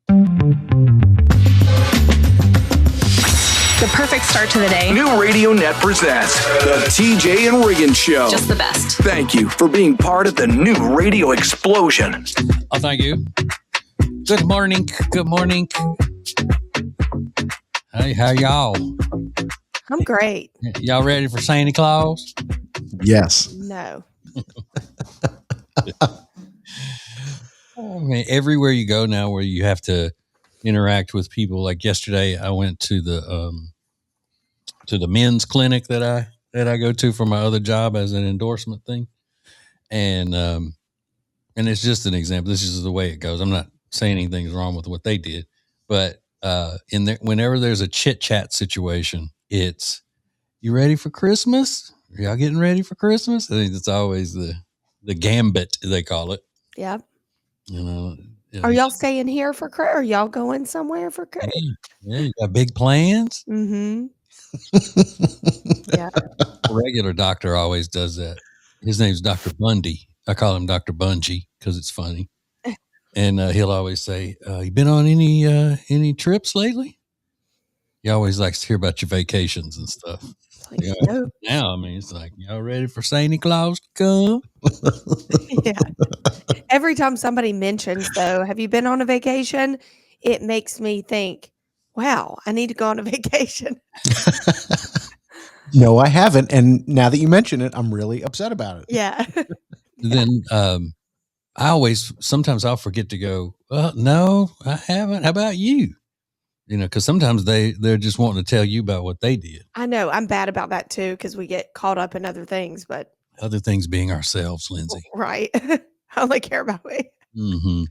The perfect start to the day. New Radio Net presents the TJ and Riggins Show. Just the best. Thank you for being part of the new radio explosion. Oh, thank you. Good morning. Good morning. Hey, how y'all? I'm great. Y'all ready for Santa Claus? Yes. No. I mean, everywhere you go now where you have to interact with people. Like yesterday, I went to the men's clinic that I go to for my other job as an endorsement thing. And it's just an example. This is the way it goes. I'm not saying anything's wrong with what they did, but whenever there's a chit chat situation, it's, you ready for Christmas? Are y'all getting ready for Christmas? I think it's always the gambit, they call it. Yep. You know, Are y'all staying here for Christmas? Are y'all going somewhere for Christmas? Yeah, you got big plans? Mm-hmm. Yeah. A regular doctor always does that. His name's Dr. Bundy. I call him Dr. Bungie because it's funny. And he'll always say, you been on any trips lately? He always likes to hear about your vacations and stuff. Like, Yeah. no. Now, I mean, it's like, y'all ready for Santa Claus to come? Yeah. Every time somebody mentions, though, have you been on a vacation? It makes me think, wow, I need to go on a vacation. No, I haven't. And now that you mention it, I'm really upset about it. Yeah. Then sometimes I'll forget to go, well, no, I haven't. How about you? You know, because sometimes they're just wanting to tell you about what they did. I know. I'm bad about that, too, because we get caught up in other things. But Other things being ourselves, Lindsay. right. I only care about me. Mm-hmm.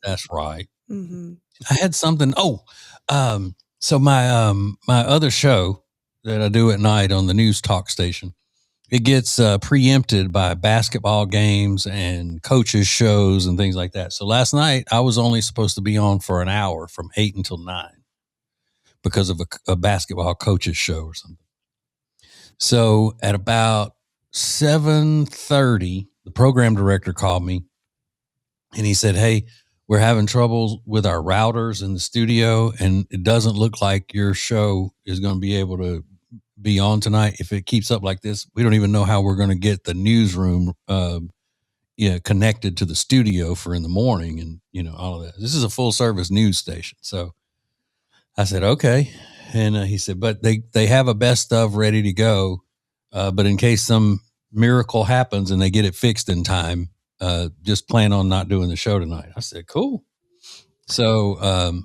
That's right. Mm-hmm. I had something. So my other show that I do at night on the news talk station, it gets preempted by basketball games and coaches shows and things like that. So last night I was only supposed to be on for an hour from 8 until 9 because of a basketball coaches show or something. So at about 7:30, the program director called me and he said, hey, we're having trouble with our routers in the studio, and it doesn't look like your show is going to be able to be on tonight. If it keeps up like this, we don't even know how we're going to get the newsroom connected to the studio for in the morning and, you know, all of that. This is a full service news station. So I said, okay. And he said, but they have a best of ready to go. But in case some miracle happens and they get it fixed in time, just plan on not doing the show tonight. I said, cool. So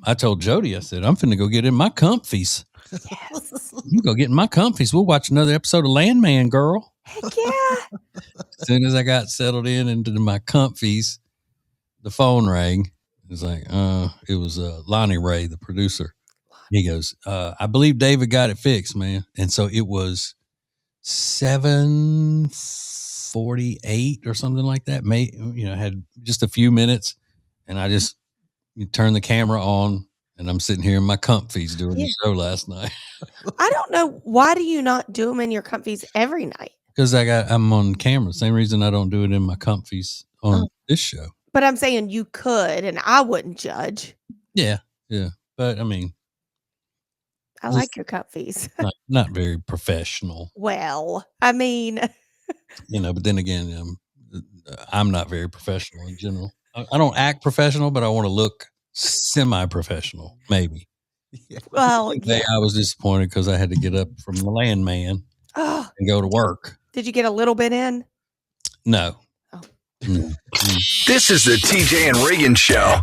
I told Jody, I said, I'm finna go get in my comfies. Yes. You go get in my comfies. We'll watch another episode of Landman, girl. Heck yeah. As soon as I got settled into my comfies, the phone rang. It was like, it was Lonnie Ray, the producer. He goes, I believe David got it fixed, man. And so it was 7:48 or something like that. Had just a few minutes, and I just turned the camera on, and I'm sitting here in my comfies doing the show last night. I don't know. Why do you not do them in your comfies every night? Because I'm on camera. Same reason I don't do it in my comfies on this show. But I'm saying you could, and I wouldn't judge. Yeah. But I mean, I like your comfies. not very professional. Well, I mean, but then again, I'm not very professional in general. I don't act professional, but I want to look semi-professional, maybe. well, Today I was disappointed because I had to get up from the Landman and go to work. Did you get a little bit in? No. Oh. No. This is the TJ and Riggins Show.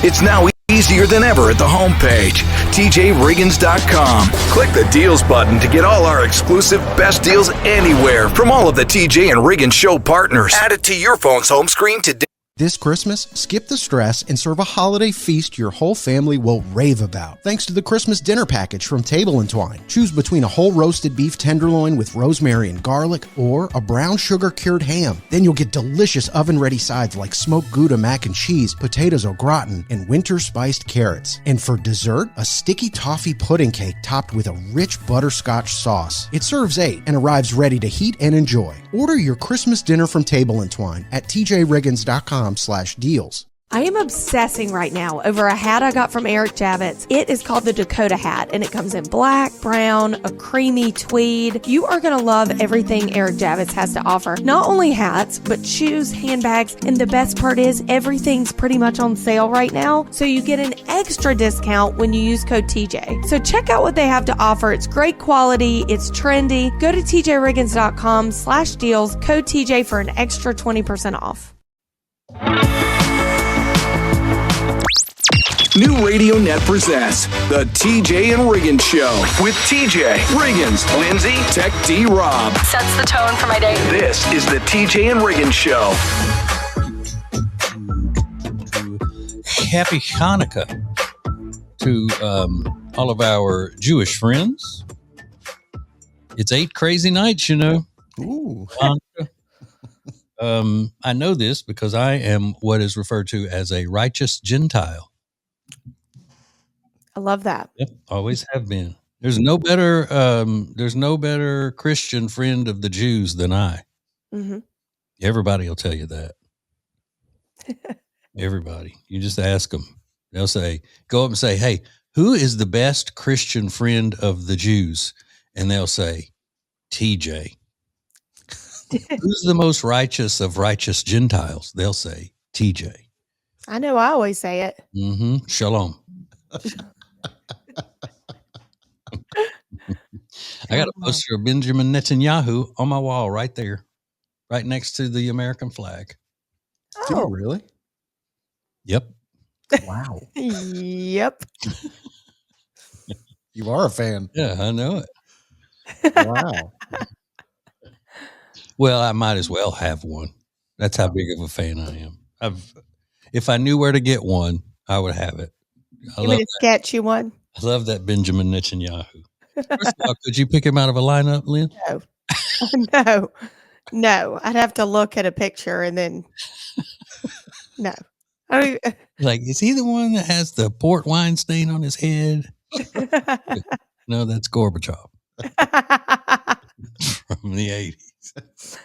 It's now easier than ever at the homepage, tjriggins.com. Click the deals button to get all our exclusive best deals anywhere from all of the TJ and Riggins Show partners. Add it to your phone's home screen today. This Christmas, skip the stress and serve a holiday feast your whole family will rave about. Thanks to the Christmas dinner package from Table & Twine. Choose between a whole roasted beef tenderloin with rosemary and garlic or a brown sugar cured ham. Then you'll get delicious oven-ready sides like smoked Gouda mac and cheese, potatoes au gratin, and winter spiced carrots. And for dessert, a sticky toffee pudding cake topped with a rich butterscotch sauce. It serves 8 and arrives ready to heat and enjoy. Order your Christmas dinner from Table & Twine at tjriggins.com/deals. I am obsessing right now over a hat I got from Eric Javits. It is called the Dakota hat, and it comes in black, brown, a creamy tweed. You are going to love everything Eric Javits has to offer. Not only hats, but shoes, handbags, and the best part is everything's pretty much on sale right now, so you get an extra discount when you use code TJ. So check out what they have to offer. It's great quality. It's trendy. Go to tjriggins.com/deals, code TJ for an extra 20% off. New Radio Net presents the TJ and Riggins Show with TJ, Riggins, Lindsay, Tech D, Rob. Sets the tone for my day. This is the TJ and Riggins Show. Happy Hanukkah to all of our Jewish friends. It's 8 crazy nights, you know. Ooh. Hanukkah. I know this because I am what is referred to as a righteous Gentile. I love that. Yep, always have been. There's no better Christian friend of the Jews than I. Mm-hmm. Everybody will tell you that. Everybody. You just ask them. They'll say, go up and say, hey, who is the best Christian friend of the Jews? And they'll say, TJ. Who's the most righteous of righteous Gentiles? They'll say, TJ. I know I always say it. Mm-hmm. Shalom. I got a poster of Benjamin Netanyahu on my wall right there, right next to the American flag. Do you really? Yep. Wow. Yep. You are a fan. Yeah, I know it. Wow. Well, I might as well have one. That's how big of a fan I am. If I knew where to get one, I would have it. You want to sketch you one? I love that Benjamin Netanyahu. First of all, could you pick him out of a lineup, Lynn? No. No. I'd have to look at a picture and then no. Like, is he the one that has the port wine stain on his head? No, that's Gorbachev from the 80s.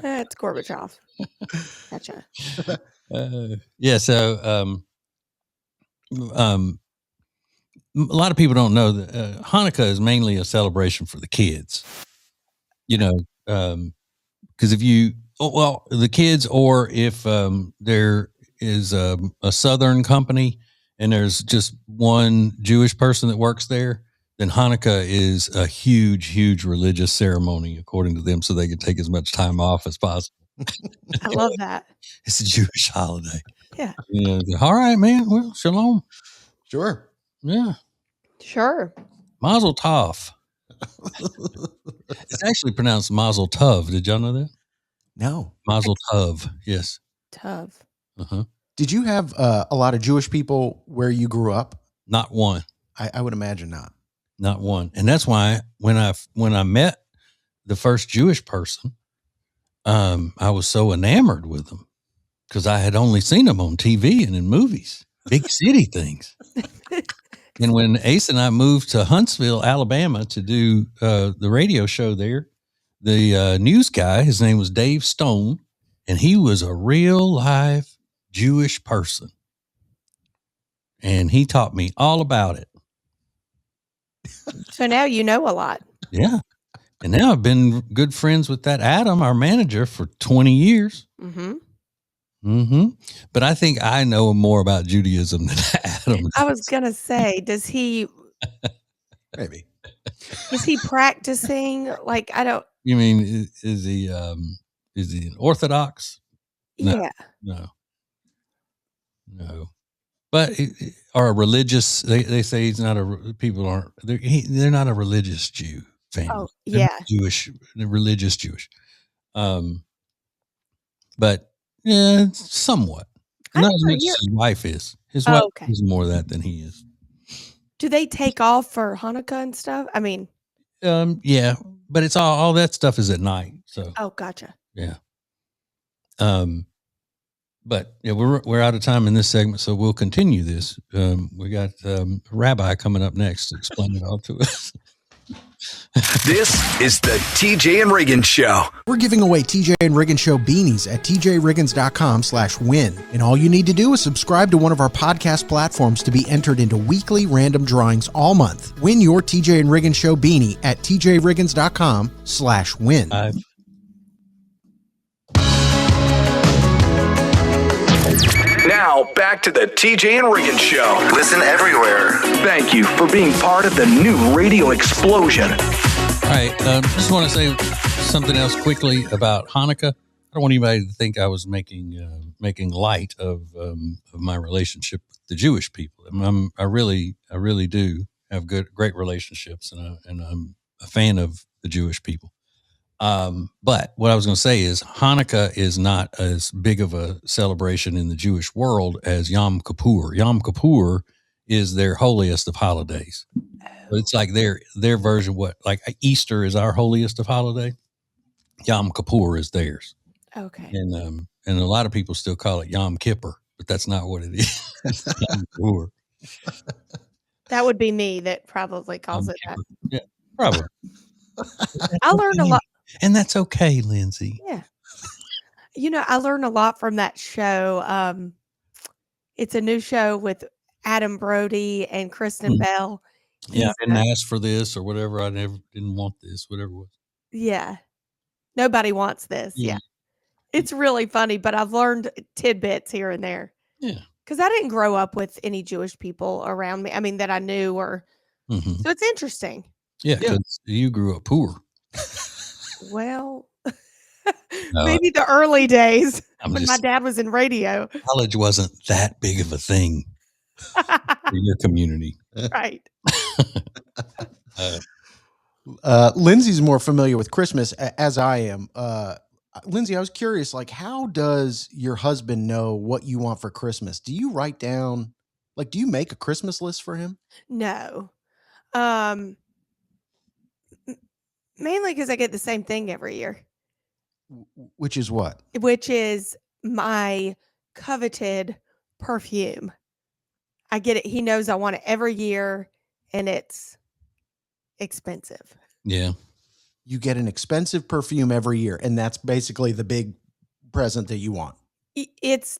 That's Gorbachev. Gotcha. Yeah, so a lot of people don't know that Hanukkah is mainly a celebration for the kids. You know, because if you, the kids, or if there is a Southern company and there's just one Jewish person that works there, then Hanukkah is a huge, huge religious ceremony, according to them, so they can take as much time off as possible. I love that. It's a Jewish holiday. Yeah. You know, all right, man. Well, shalom. Sure. Yeah. Sure. Mazel tov. It's actually pronounced Mazel tov. Did y'all know that? No. Mazel tov. Yes. Tov. Uh-huh. Did you have a lot of Jewish people where you grew up? Not one. I would imagine not. Not one. And that's why when I met the first Jewish person, I was so enamored with them because I had only seen them on TV and in movies, big city things. And when Ace and I moved to Huntsville, Alabama to do the radio show there, the news guy, his name was Dave Stone, and he was a real live Jewish person. And he taught me all about it. So now you know a lot. Yeah. And now I've been good friends with that Adam, our manager, for 20 years. Mm-hmm. Mm-hmm. But I think I know more about Judaism than Adam. I was going to say, does he Maybe. is he practicing? Like, I don't. You mean, is he an Orthodox? No, Yeah. No. But are a religious, they say he's not they're not a religious Jew family. Oh, yeah. They're religious Jewish. But yeah, somewhat. Not as much as his wife is. His wife is more of that than he is. Do they take off for Hanukkah and stuff? I mean, yeah, but it's all that stuff is at night. So, gotcha. Yeah. But yeah, we're out of time in this segment, so we'll continue this. We got a rabbi coming up next to explain it all to us. This is the TJ and Riggins Show. We're giving away TJ and Riggins Show beanies at tjriggins.com/win. And all you need to do is subscribe to one of our podcast platforms to be entered into weekly random drawings all month. Win your TJ and Riggins Show beanie at tjriggins.com/win. Now, back to the TJ and Riggins Show. Listen everywhere. Thank you for being part of the new radio explosion. All right, just want to say something else quickly about Hanukkah. I don't want anybody to think I was making light of my relationship with the Jewish people. I really do have great relationships, and I'm a fan of the Jewish people. But what I was going to say is Hanukkah is not as big of a celebration in the Jewish world as Yom Kippur. Yom Kippur is their holiest of holidays. It's like their version. Like Easter is our holiest of holiday. Yom Kippur is theirs. Okay. And a lot of people still call it Yom Kippur, but that's not what it is. Yom Kippur. That would be me that probably calls Yom it that. Kippur. Yeah, probably. I learned a lot. And that's okay, Lindsay. Yeah. I learned a lot from that show. It's a new show with Adam Brody and Kristen Bell. Yeah, I didn't ask for this or whatever. I didn't want this, whatever it was. Yeah. Nobody wants this. Yeah. It's really funny, but I've learned tidbits here and there. Yeah. Because I didn't grow up with any Jewish people around me. I mean, that I knew or. Mm-hmm. So it's interesting. Yeah, because you grew up poor. Well, maybe the early days when my just- dad was in radio. College wasn't that big of a thing for your community. Right. Lindsay's more familiar with Christmas as I am. Lindsay, I was curious, like, how does your husband know what you want for Christmas? Do you write down, do you make a Christmas list for him? No. Mainly because I get the same thing every year. Which is what? Which is my coveted perfume. I get it. He knows I want it every year, and it's expensive. Yeah. You get an expensive perfume every year, and that's basically the big present that you want. It's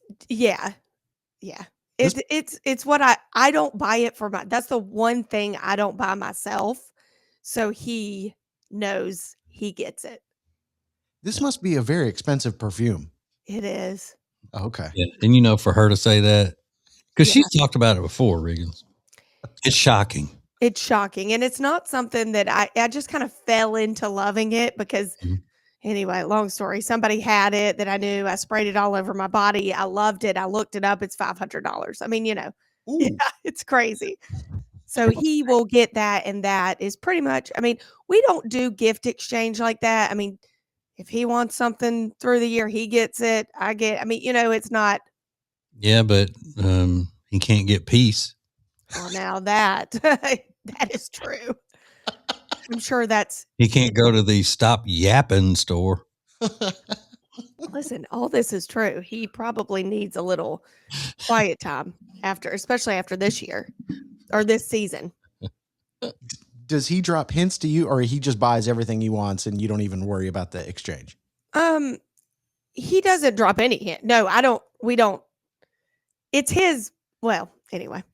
what I don't buy it for that's the one thing I don't buy myself. So he knows he gets it. This must be a very expensive perfume. It is. Okay. Yeah. And for her to say that, because she's talked about it before, Riggins. It's shocking. It's shocking. And it's not something that I just kind of fell into loving it because anyway, long story. Somebody had it that I knew. I sprayed it all over my body. I loved it. I looked it up. It's $500. I mean, yeah, it's crazy. So he will get that. And that is pretty much, I mean, we don't do gift exchange like that. I mean, if he wants something through the year, he gets it. It's not. Yeah, but he can't get peace. Well, now that is true. I'm sure he can't go to the Stop Yapping store. Listen, all this is true. He probably needs a little quiet time especially after this year or this season. Does he drop hints to you, or he just buys everything he wants and you don't even worry about the exchange? He doesn't drop any hint. No, I don't. We don't. It's his. Well, anyway,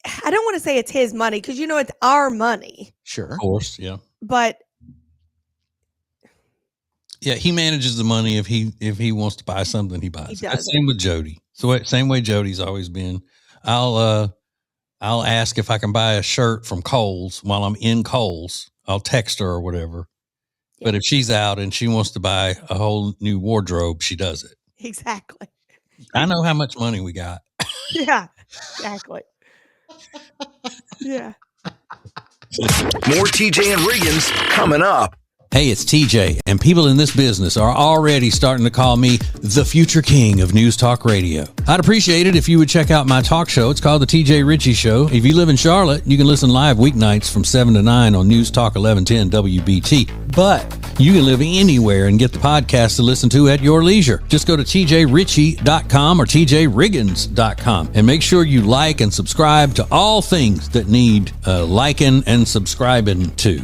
I don't want to say it's his money because it's our money. Sure, of course, yeah. But yeah, he manages the money. If he wants to buy something, he buys. Same with Jody. So same way Jody's always been. I'll ask if I can buy a shirt from Kohl's while I'm in Kohl's. I'll text her or whatever. Yeah. But if she's out and she wants to buy a whole new wardrobe, she does it. Exactly. I know how much money we got. Yeah, exactly. Yeah. More TJ and Riggins coming up. Hey, it's TJ, and people in this business are already starting to call me the future king of News Talk Radio. I'd appreciate it if you would check out my talk show. It's called The TJ Ritchie Show. If you live in Charlotte, you can listen live weeknights from 7 to 9 on News Talk 1110 WBT. But You can live anywhere and get the podcast to listen to at your leisure. Just go to tjritchie.com or tjriggins.com and make sure you like and subscribe to all things that need liking and subscribing to.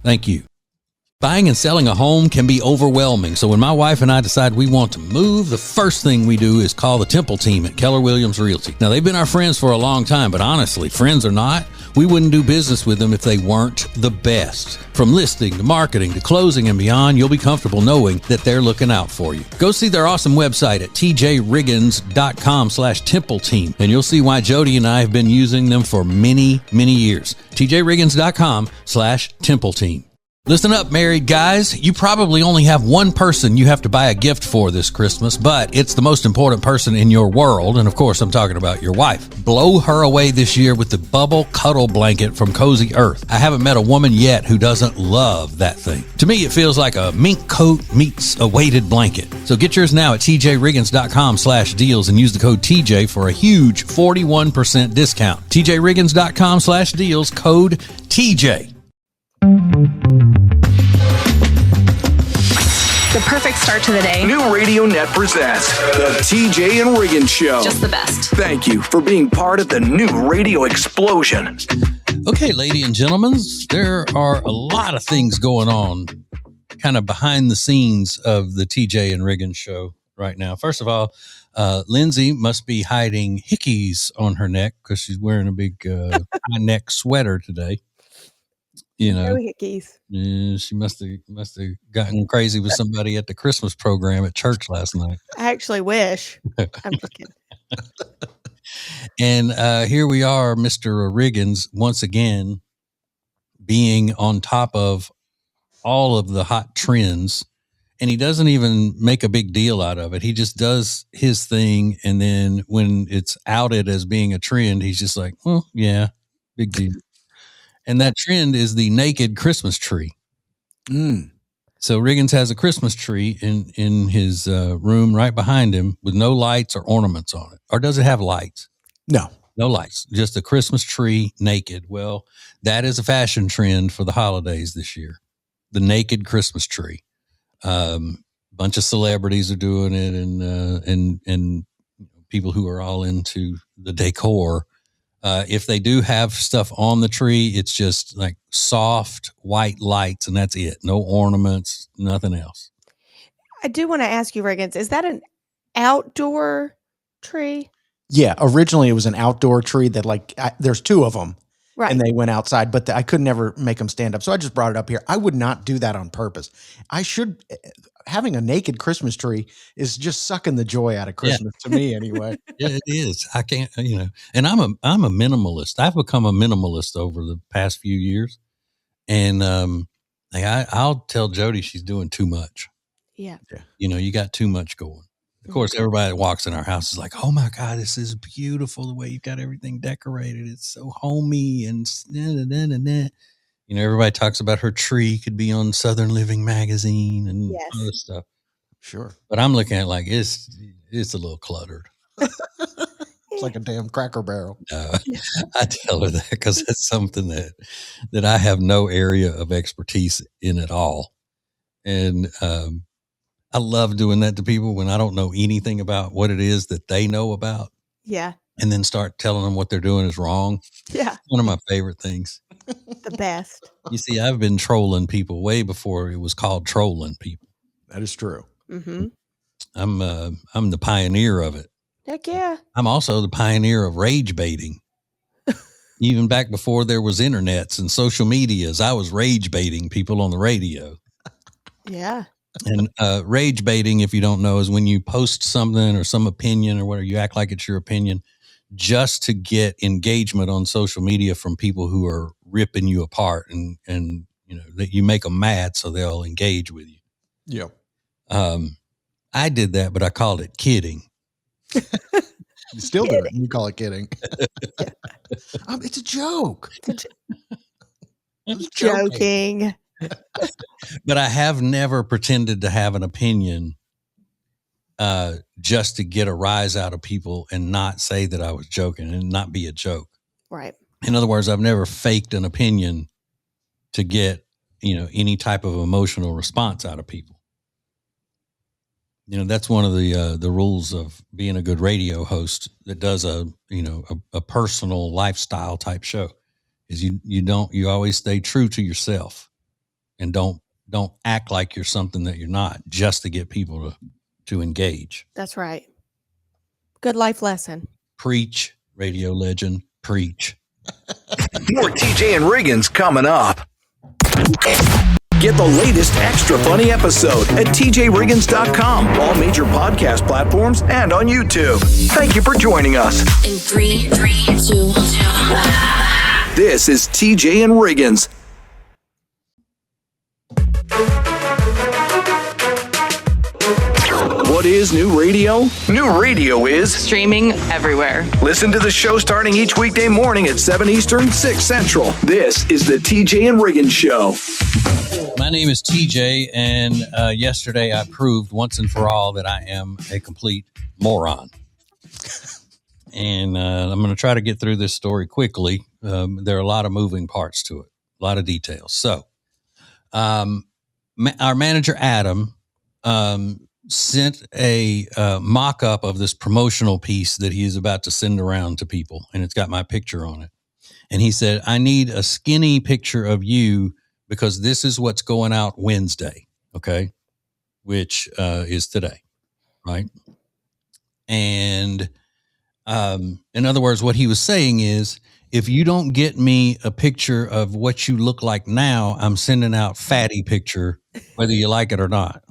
Thank you. Buying and selling a home can be overwhelming, so when my wife and I decide we want to move, the first thing we do is call the Temple team at Keller Williams Realty. Now, they've been our friends for a long time, but honestly, friends or not, we wouldn't do business with them if they weren't the best. From listing to marketing to closing and beyond, you'll be comfortable knowing that they're looking out for you. Go see their awesome website at tjriggins.com/Temple team, and you'll see why Jody and I have been using them for many, many years. tjriggins.com/Temple team. Listen up, married guys. You probably only have one person you have to buy a gift for this Christmas, but it's the most important person in your world. And of course, I'm talking about your wife. Blow her away this year with the Bubble Cuddle Blanket from Cozy Earth. I haven't met a woman yet who doesn't love that thing. To me, it feels like a mink coat meets a weighted blanket. So get yours now at tjriggins.com/deals and use the code TJ for a huge 41% discount. tjriggins.com/deals, code TJ. The perfect start to the day. New Radio Net presents the TJ and Riggins Show. Just the best. Thank you for being part of the new radio explosion. Okay, ladies and gentlemen, there are a lot of things going on kind of behind the scenes of the TJ and Riggins Show right now. First of all, Lindsay must be hiding hickeys on her neck because she's wearing a big high neck sweater today. You know, No hickeys. she must have gotten crazy with somebody at the Christmas program at church last night. I actually wish. I'm just kidding. And here we are, Mr. Riggins, once again, being on top of all of the hot trends. And he doesn't even make a big deal out of it. He just does his thing. And then when it's outed as being a trend, he's just like, well, yeah, big deal. And that trend is the naked Christmas tree. So Riggins has a Christmas tree in his room right behind him with no lights or ornaments on it. Or does it have lights? No. No lights, just a Christmas tree naked. Well, that is a fashion trend for the holidays this year. The naked Christmas tree. Bunch of celebrities are doing it, and people who are all into the decor. If they do have stuff on the tree, it's just like soft white lights, and that's it. No ornaments, nothing else. I do want to ask you, Riggins, is that an outdoor tree? Yeah, originally it was an outdoor tree that there's two of them. Right. And they went outside, but I could never make them stand up. So I just brought it up here. I would not do that on purpose. Having a naked Christmas tree is just sucking the joy out of Christmas to me anyway. Yeah, it is. I can't, and I'm a minimalist. I've become a minimalist over the past few years. And I'll tell Jody she's doing too much. Yeah. You got too much going. Of course, everybody that walks in our house is like, oh my God, this is beautiful the way you've got everything decorated. It's so homey and everybody talks about her tree could be on Southern Living magazine and all this stuff. Sure. But I'm looking at it like it's a little cluttered. It's like a damn Cracker Barrel. I tell her that because it's something that I have no area of expertise in at all. And I love doing that to people when I don't know anything about what it is that they know about. Yeah. And then start telling them what they're doing is wrong. Yeah. One of my favorite things. The best. You see, I've been trolling people way before it was called trolling people. That is true. Mm-hmm. I'm the pioneer of it. Heck yeah. I'm also the pioneer of rage baiting. Even back before there was internets and social medias, I was rage baiting people on the radio. Yeah. And rage baiting, if you don't know, is when you post something or some opinion or whatever, you act like it's your opinion just to get engagement on social media from people who are ripping you apart and that you make them mad so they'll engage with you. Yeah. I did that, but I called it kidding. You still do it. You call it kidding. It's a joke. It's joking. But I have never pretended to have an opinion just to get a rise out of people and not say that I was joking and not be a joke. Right. In other words, I've never faked an opinion to get any type of emotional response out of people. That's one of the rules of being a good radio host that does a personal lifestyle type show is you always stay true to yourself and don't act like you're something that you're not just to get people to engage. That's right. Good life lesson. Preach, radio legend, preach. More TJ and Riggins coming up. Get the latest extra funny episode at tjriggins.com, all major podcast platforms, and on YouTube. Thank you for joining us. In 3, 2, 1. This is TJ and Riggins. What is new radio? New radio is Streaming everywhere. listen to the show starting each weekday morning at 7 Eastern, 6 Central. This is the TJ and Riggins Show. My name is TJ, and yesterday I proved once and for all that I am a complete moron. And I'm going to try to get through this story quickly. There are a lot of moving parts to it, a lot of details. So our manager, Adam, sent a mock-up of this promotional piece that he is about to send around to people, and it's got my picture on it. And he said, I need a skinny picture of you because this is what's going out Wednesday, okay, which is today, right? And in other words, what he was saying is, if you don't get me a picture of what you look like now, I'm sending out fatty picture, whether you like it or not.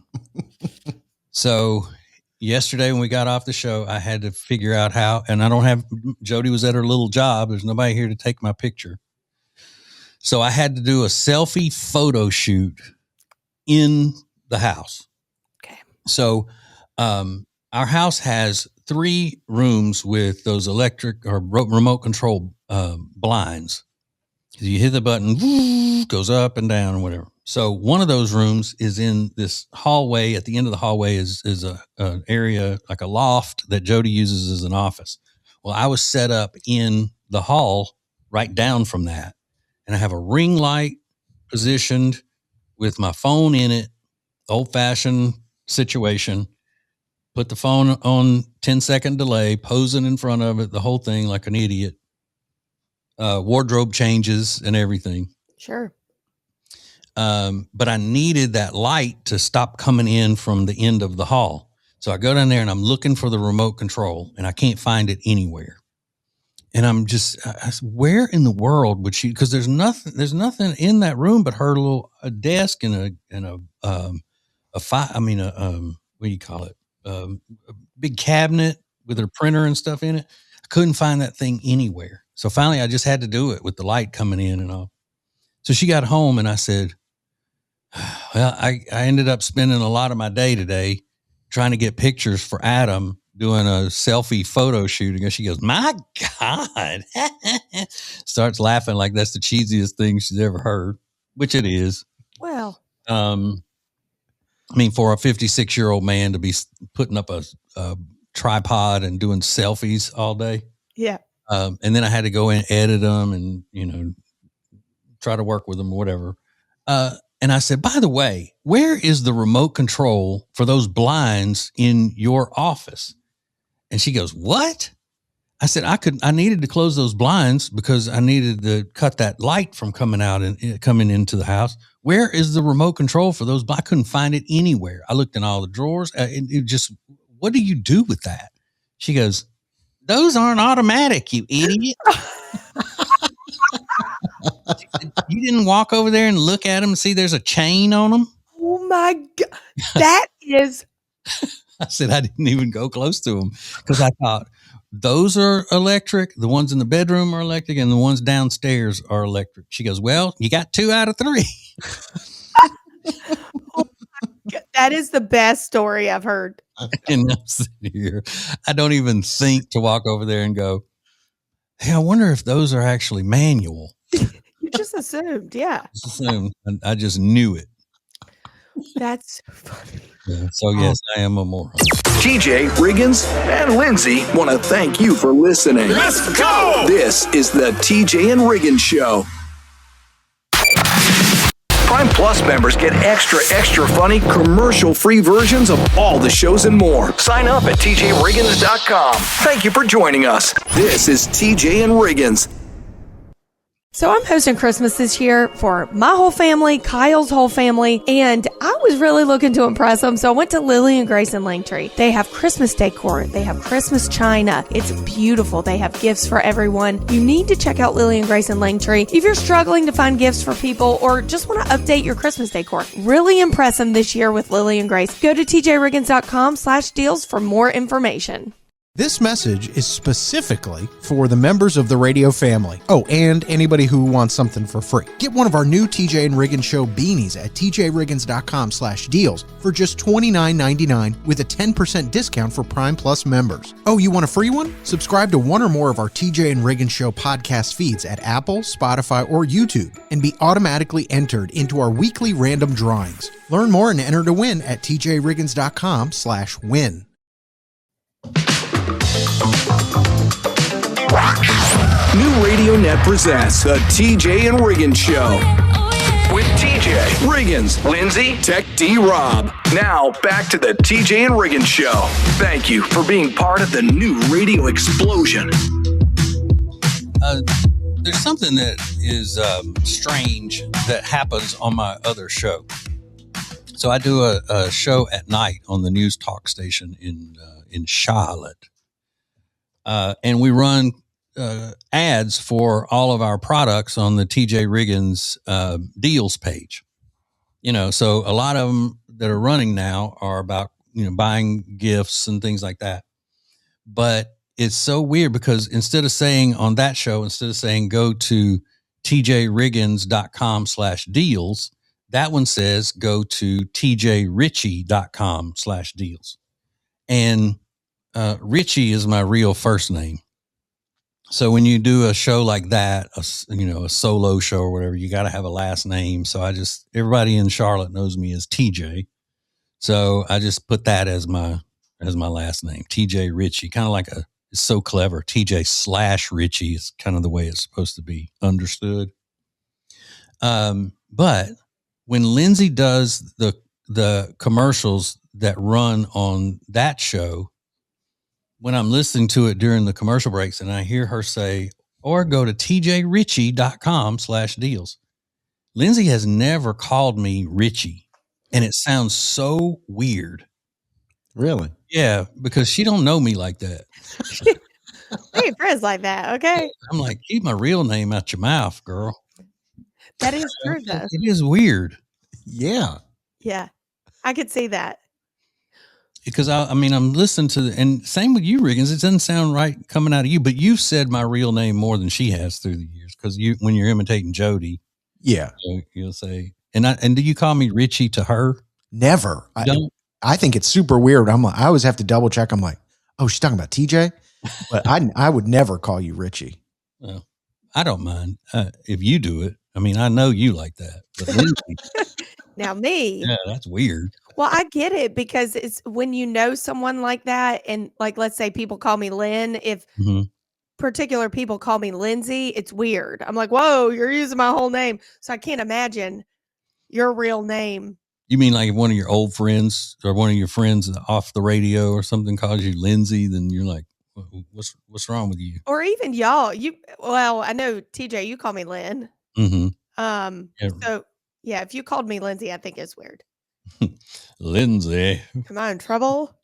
So yesterday when we got off the show, I had to figure out how, and Jody was at her little job. There's nobody here to take my picture. So I had to do a selfie photo shoot in the house. Okay. So our house has 3 rooms with those electric or remote control blinds. You hit the button, goes up and down or whatever. So one of those rooms is in this hallway. At the end of the hallway is an area like a loft that Jody uses as an office. Well, I was set up in the hall right down from that. And I have a ring light positioned with my phone in it, old-fashioned situation. Put the phone on 10-second delay, posing in front of it, the whole thing like an idiot. Wardrobe changes and everything. Sure. But I needed that light to stop coming in from the end of the hall. So I go down there and I'm looking for the remote control and I can't find it anywhere. And I'm just, where in the world would she, because there's nothing in that room but her little desk and what do you call it? A big cabinet with her printer and stuff in it. I couldn't find that thing anywhere. So finally I just had to do it with the light coming in and all. So she got home and I said, well, I ended up spending a lot of my day today trying to get pictures for Adam doing a selfie photo shoot. And she goes, my God, starts laughing like that's the cheesiest thing she's ever heard, which it is. Well, I mean, for a 56-year-old man to be putting up a tripod and doing selfies all day. yeah. And then I had to go in, edit them and, try to work with them or whatever. And I said, by the way, where is the remote control for those blinds in your office? And she goes, what? I said, I needed to close those blinds because I needed to cut that light from coming out and coming into the house. Where is the remote control for those? I couldn't find it anywhere. I looked in all the drawers. What do you do with that? She goes, those aren't automatic, you idiot. You didn't walk over there and look at them and see there's a chain on them? Oh my God. That is. I said, I didn't even go close to them because I thought those are electric. The ones in the bedroom are electric and the ones downstairs are electric. She goes, well, you got 2 out of 3. Oh my God. That is the best story I've heard. And I'm sitting here. I don't even think to walk over there and go, hey, I wonder if those are actually manual. You just assumed. Yeah. I just knew it. That's funny. Yeah, so yes, I am a moron. TJ, Riggins, and Lindsay want to thank you for listening. Let's go! This is the TJ and Riggins Show. Prime Plus members get extra funny, commercial-free versions of all the shows and more. Sign up at TJRiggins.com. Thank you for joining us. This is TJ and Riggins. So I'm hosting Christmas this year for my whole family, Kyle's whole family, and I was really looking to impress them, so I went to Lily and Grace in Langtree. They have Christmas decor. They have Christmas china. It's beautiful. They have gifts for everyone. You need to check out Lily and Grace in Langtree if you're struggling to find gifts for people or just want to update your Christmas decor. Really impress them this year with Lily and Grace. Go to tjriggins.com/deals for more information. This message is specifically for the members of the radio family. Oh, and anybody who wants something for free. Get one of our new TJ and Riggins Show beanies at tjriggins.com/deals for just $29.99 with a 10% discount for Prime Plus members. Oh, you want a free one? Subscribe to one or more of our TJ and Riggins Show podcast feeds at Apple, Spotify, or YouTube and be automatically entered into our weekly random drawings. Learn more and enter to win at tjriggins.com/win. New Radio Net presents the TJ and Riggins Show. With TJ, Riggins, Lindsay, Tech D Rob. Now, back to the TJ and Riggins Show. Thank you for being part of the new radio explosion. There's something that is strange that happens on my other show. So I do a show at night on the news talk station in Charlotte. And we run ads for all of our products on the TJ Riggins deals page. So a lot of them that are running now are about, buying gifts and things like that. But it's so weird because instead of saying on that show, go to tjriggins.com/deals, that one says go to tjritchie.com/deals. And Richie is my real first name. So when you do a show like that, a solo show or whatever, you got to have a last name. So everybody in Charlotte knows me as TJ. So I just put that as my last name, TJ Ritchie. Kind of like it's so clever. TJ/Ritchie is kind of the way it's supposed to be understood. But when Lindsay does the commercials that run on that show, when I'm listening to it during the commercial breaks and I hear her say, or go to tjritchie.com/deals. Lindsay has never called me Richie. And it sounds so weird. Really? Yeah, because she don't know me like that. We ain't friends like that, okay? I'm like, keep my real name out your mouth, girl. That is true, though. It is weird. Yeah. Yeah, I could see that. Because I'm listening to and same with you, Riggins. It doesn't sound right coming out of you, but you've said my real name more than she has through the years. Because when you're imitating Jody, yeah, you'll say, and do you call me Richie to her? Never. I think it's super weird. I always have to double check. I'm like, oh, she's talking about TJ, but I would never call you Richie. Well, I don't mind if you do it. I know you like that, but Lindsay, Now me. yeah, that's weird. Well, I get it because it's when you know someone like that, and like, let's say people call me Lynn. If particular people call me Lindsay, it's weird. I'm like, whoa, you're using my whole name. So I can't imagine your real name. You mean like if one of your old friends or one of your friends off the radio or something calls you Lindsay, then you're like, what's wrong with you? Or even y'all. Well, I know TJ, you call me Lynn. Mm-hmm. So yeah, if you called me Lindsay, I think it's weird. Lindsay. Am I in trouble?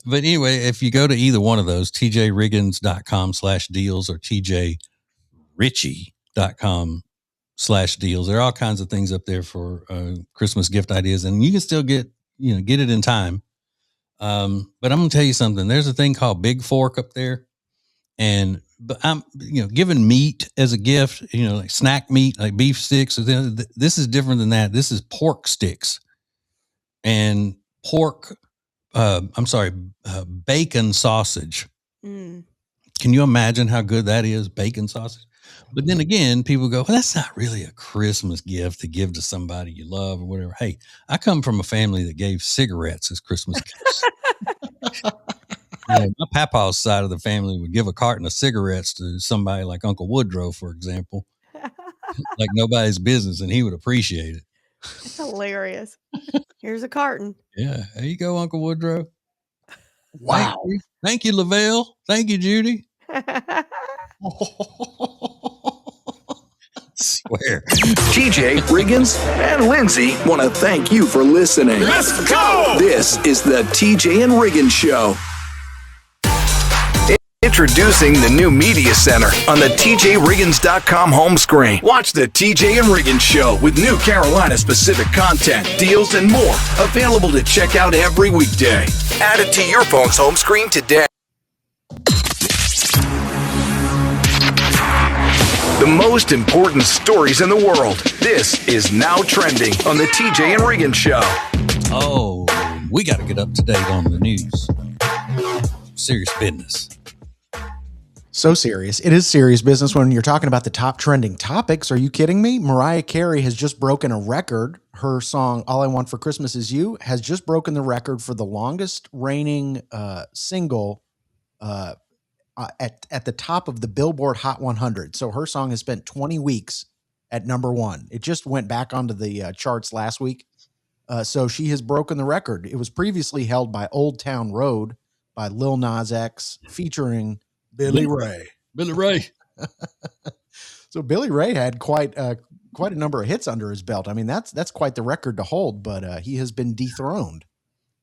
But anyway, if you go to either one of those, tjriggins.com/deals or tjritchie.com/deals, there are all kinds of things up there for Christmas gift ideas, and you can still get it in time. But I'm going to tell you something. There's a thing called Big Fork up there. But I'm, giving meat as a gift, like snack meat, like beef sticks. This is different than that. This is pork sticks and bacon sausage. Mm. Can you imagine how good that is? Bacon sausage. But then again, people go, well, that's not really a Christmas gift to give to somebody you love or whatever. Hey, I come from a family that gave cigarettes as Christmas gifts. My papa's side of the family would give a carton of cigarettes to somebody like Uncle Woodrow, for example. like nobody's business, and he would appreciate it. It's hilarious. Here's a carton. Yeah. There you go, Uncle Woodrow. Wow. Thank you, Lavelle. Thank you, Judy. Swear. TJ, Riggins, and Lindsay want to thank you for listening. Let's go! This is the TJ and Riggins Show. Introducing the new Media Center on the TJRiggins.com home screen. Watch the TJ and Riggins Show with new Carolina-specific content, deals, and more. Available to check out every weekday. Add it to your phone's home screen today. The most important stories in the world. This is Now Trending on the TJ and Riggins Show. Oh, we got to get up to date on the news. Serious business. So serious. It is serious business when you're talking about the top trending topics. Are you kidding me? Mariah Carey has just broken a record. Her song, All I Want for Christmas Is You, has just broken the record for the longest reigning single at the top of the Billboard Hot 100. So her song has spent 20 weeks at number one. It just went back onto the charts last week. So she has broken the record. It was previously held by Old Town Road by Lil Nas X featuring Billy Ray. Billy Ray. So Billy Ray had quite a number of hits under his belt. I mean, that's quite the record to hold, but he has been dethroned.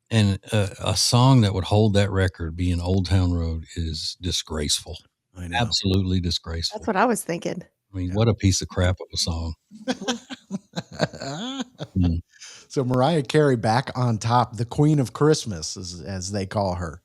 And a song that would hold that record being Old Town Road is disgraceful. I know. Absolutely disgraceful. That's what I was thinking. I mean, what a piece of crap of a song. So Mariah Carey back on top, the Queen of Christmas, as they call her.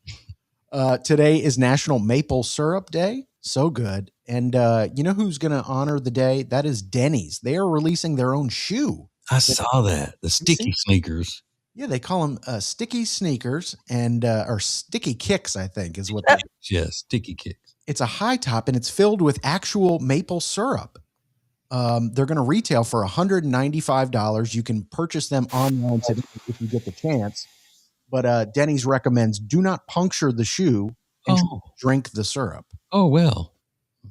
Today is National Maple Syrup Day. So good. And you know who's going to honor the day? That is Denny's. They are releasing their own shoe. I saw that. The sticky sneakers. Yeah, they call them sticky sneakers and or sticky kicks, I think is what they Yeah, sticky kicks. It's a high top and it's filled with actual maple syrup. They're going to retail for $195. You can purchase them online today if you get the chance. But Denny's recommends do not puncture the shoe and drink the syrup. Oh, well,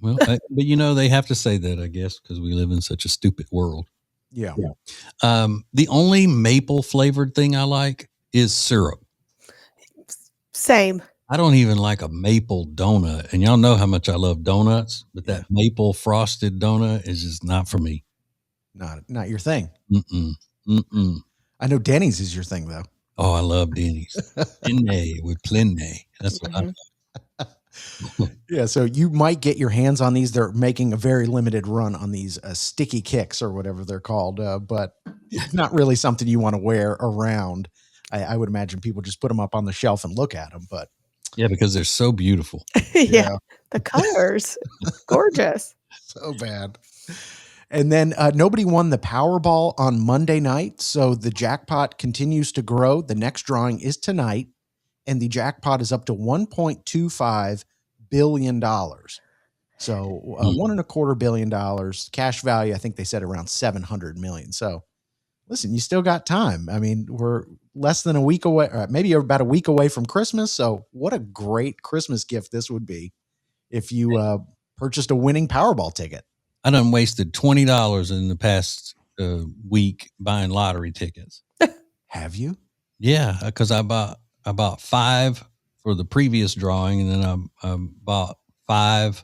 but you know, they have to say that, I guess, because we live in such a stupid world. Yeah. The only maple flavored thing I like is syrup. Same. I don't even like a maple donut. And y'all know how much I love donuts, but that maple frosted donut is just not for me. Not your thing. Mm-mm. I know Denny's is your thing, though. Oh, I love Denny's. Penne with penne. That's what I like. Yeah, so you might get your hands on these. They're making a very limited run on these sticky kicks or whatever they're called, but it's not really something you want to wear around. I would imagine people just put them up on the shelf and look at them, but yeah, because they're so beautiful. Yeah, the colors, gorgeous. So bad. And then nobody won the Powerball on Monday night, so the jackpot continues to grow. The next drawing is tonight, and the jackpot is up to $1.25 billion. So $1.25 billion. Cash value, I think they said around $700 million. So listen, you still got time. I mean, we're less than a week away, maybe about a week away from Christmas. So what a great Christmas gift this would be if you purchased a winning Powerball ticket. I done wasted $20 in the past week buying lottery tickets. Have you? Yeah, because I bought 5 for the previous drawing, and then I bought 5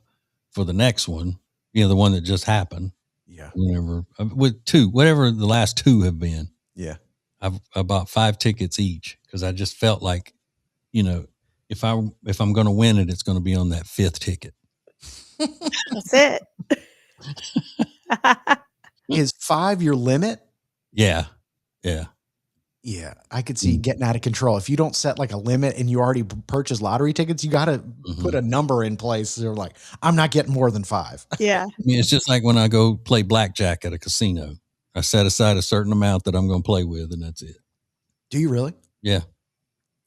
for the next one. You know, the one that just happened. Yeah. Whenever with 2, whatever the last 2 have been. Yeah. I bought 5 tickets each because I just felt like, you know, if I'm going to win it, it's going to be on that 5th ticket. That's it. Is 5 your limit? Yeah. Yeah, I could see getting out of control. If you don't set like a limit and you already purchase lottery tickets, you got to put a number in place. They're like, I'm not getting more than 5. Yeah. I mean, it's just like when I go play blackjack at a casino. I set aside a certain amount that I'm going to play with, and that's it. Do you really? Yeah.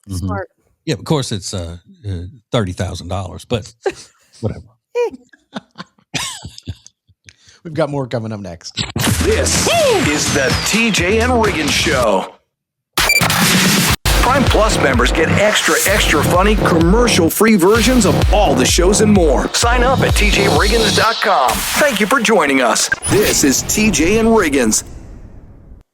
Smart. Yeah, of course it's $30,000, but whatever. We've got more coming up next. This is the TJ and Riggins Show. Prime Plus members get extra funny, commercial-free versions of all the shows and more. Sign up at TJRiggins.com. Thank you for joining us. This is TJ and Riggins.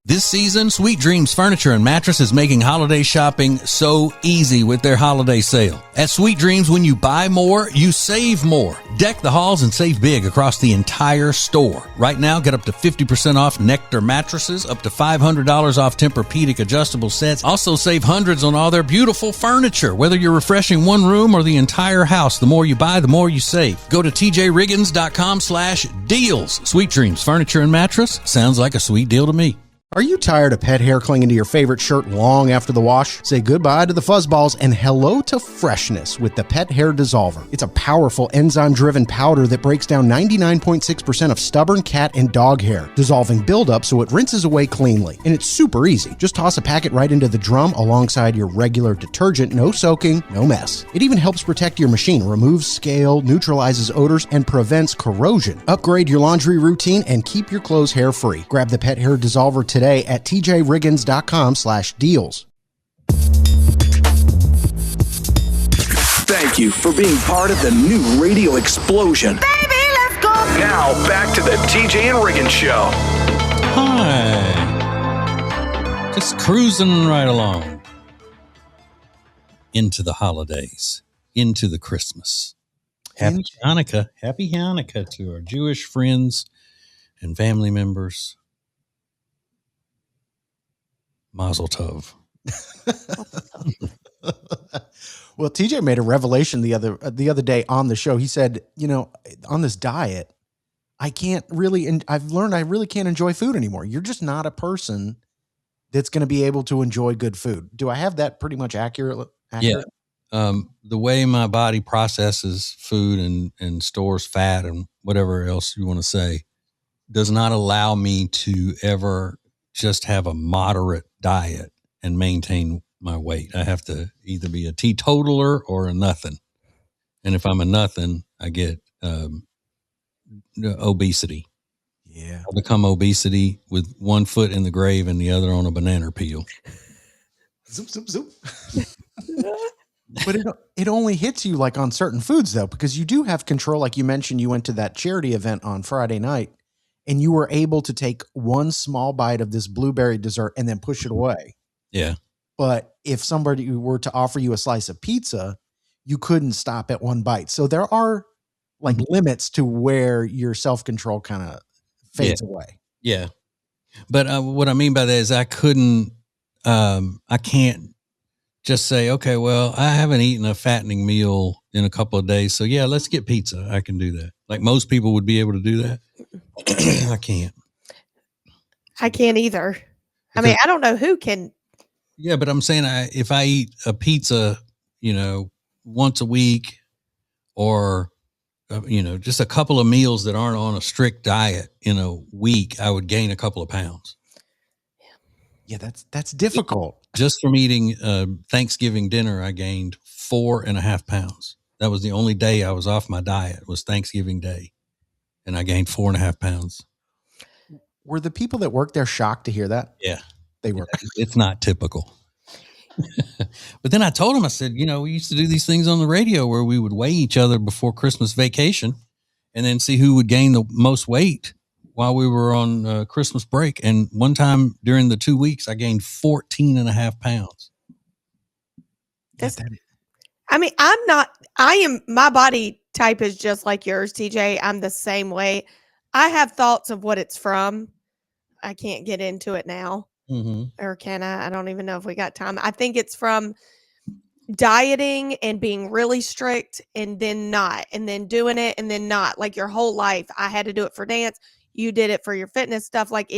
This season, Sweet Dreams Furniture and Mattress is making holiday shopping so easy with their holiday sale. At Sweet Dreams, when you buy more, you save more. Deck the halls and save big across the entire store. Right now, get up to 50% off Nectar mattresses, up to $500 off Tempur-Pedic adjustable sets. Also save hundreds on all their beautiful furniture. Whether you're refreshing one room or the entire house, the more you buy, the more you save. Go to TJRiggins.com/deals. Sweet Dreams Furniture and Mattress sounds like a sweet deal to me. Are you tired of pet hair clinging to your favorite shirt long after the wash? Say goodbye to the fuzzballs and hello to freshness with the Pet Hair Dissolver. It's a powerful enzyme-driven powder that breaks down 99.6% of stubborn cat and dog hair, dissolving buildup so it rinses away cleanly. And it's super easy. Just toss a packet right into the drum alongside your regular detergent. No soaking, no mess. It even helps protect your machine, removes scale, neutralizes odors, and prevents corrosion. Upgrade your laundry routine and keep your clothes hair-free. Grab the Pet Hair Dissolver today at TJRiggins.com/deals. Thank you for being part of the new radio explosion. Baby, let's go. Now, back to the TJ and Riggins Show. Hi. Just cruising right along. Into the holidays. Into the Christmas. Happy Hanukkah. Happy Hanukkah to our Jewish friends and family members. Mazel tov. Well, TJ made a revelation the other day on the show. He said, on this diet, I've learned I really can't enjoy food anymore. You're just not a person that's going to be able to enjoy good food. Do I have that pretty much accurate? Yeah. The way my body processes food and stores fat and whatever else you want to say does not allow me to ever just have a moderate diet and maintain my weight. I have to either be a teetotaler or a nothing. And if I'm a nothing, I get obesity. Yeah. I become obesity with one foot in the grave and the other on a banana peel. Zoop, zoop, zoop. But it only hits you like on certain foods though, because you do have control. Like you mentioned, you went to that charity event on Friday night and you were able to take one small bite of this blueberry dessert and then push it away. Yeah. But if somebody were to offer you a slice of pizza, you couldn't stop at one bite. So there are like limits to where your self-control kind of fades away. Yeah. But what I mean by that is I can't just say, okay, well, I haven't eaten a fattening meal in a couple of days. So yeah, let's get pizza. I can do that. Like most people would be able to do that. I can't. I can't either. I mean, I don't know who can. Yeah, but I'm saying if I eat a pizza, once a week or, just a couple of meals that aren't on a strict diet in a week, I would gain a couple of pounds. Yeah, that's difficult. Just from eating Thanksgiving dinner, I gained 4.5 pounds. That was the only day I was off my diet was Thanksgiving Day. And I gained 4.5 pounds. Were the people that worked there shocked to hear that? Yeah. They were. It's not typical. But then I told them, I said, we used to do these things on the radio where we would weigh each other before Christmas vacation and then see who would gain the most weight while we were on Christmas break. And one time during the 2 weeks, I gained 14.5 pounds. My body type is just like yours, TJ. I'm the same way. I have thoughts of what it's from. I can't get into it now. Mm-hmm. Or can I? I don't even know if we got time. I think it's from dieting and being really strict and then not, and then doing it and then not. Like your whole life, I had to do it for dance. You did it for your fitness stuff. Like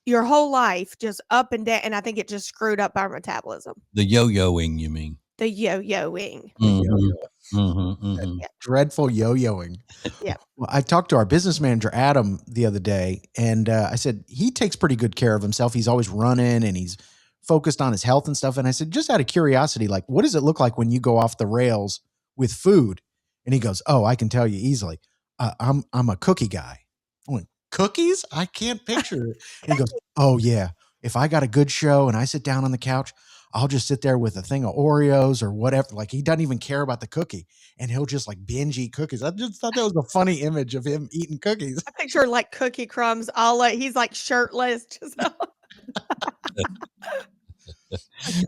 your whole life just up and down. And I think it just screwed up our metabolism. The yo-yoing, you mean? The yo-yoing. Mm-hmm. Mm-hmm. Mm-hmm. Dreadful yo-yoing. Yeah. Well, I talked to our business manager, Adam, the other day, and I said, he takes pretty good care of himself. He's always running and he's focused on his health and stuff. And I said, just out of curiosity, like, what does it look like when you go off the rails with food? And he goes, oh, I can tell you easily. I'm a cookie guy. I went, cookies? I can't picture it. And he goes, oh yeah. If I got a good show and I sit down on the couch, I'll just sit there with a thing of Oreos or whatever. Like, he doesn't even care about the cookie, and he'll just like binge eat cookies. I just thought that was a funny image of him eating cookies. I picture like cookie crumbs. He's like shirtless. Just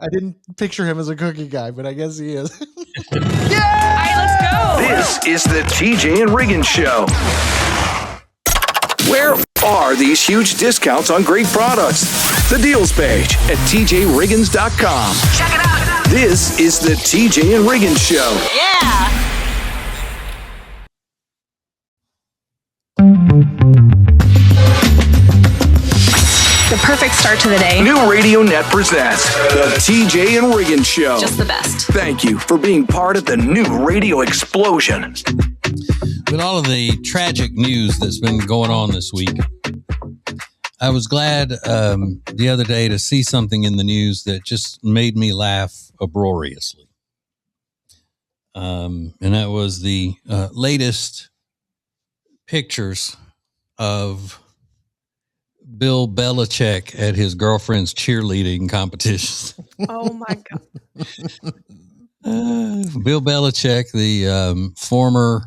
I didn't picture him as a cookie guy, but I guess he is. All right, let's go. This is the TJ and Riggins Show. Where are these huge discounts on great products? The deals page at tjriggins.com. Check it out. This is the TJ and Riggins Show. Yeah. The perfect start to the day. New Radio Net presents the TJ and Riggins Show. Just the best. Thank you for being part of the new radio explosion. With all of the tragic news that's been going on this week, I was glad the other day to see something in the news that just made me laugh uproariously. And that was the latest pictures of Bill Belichick at his girlfriend's cheerleading competition. oh my God. Bill Belichick, the former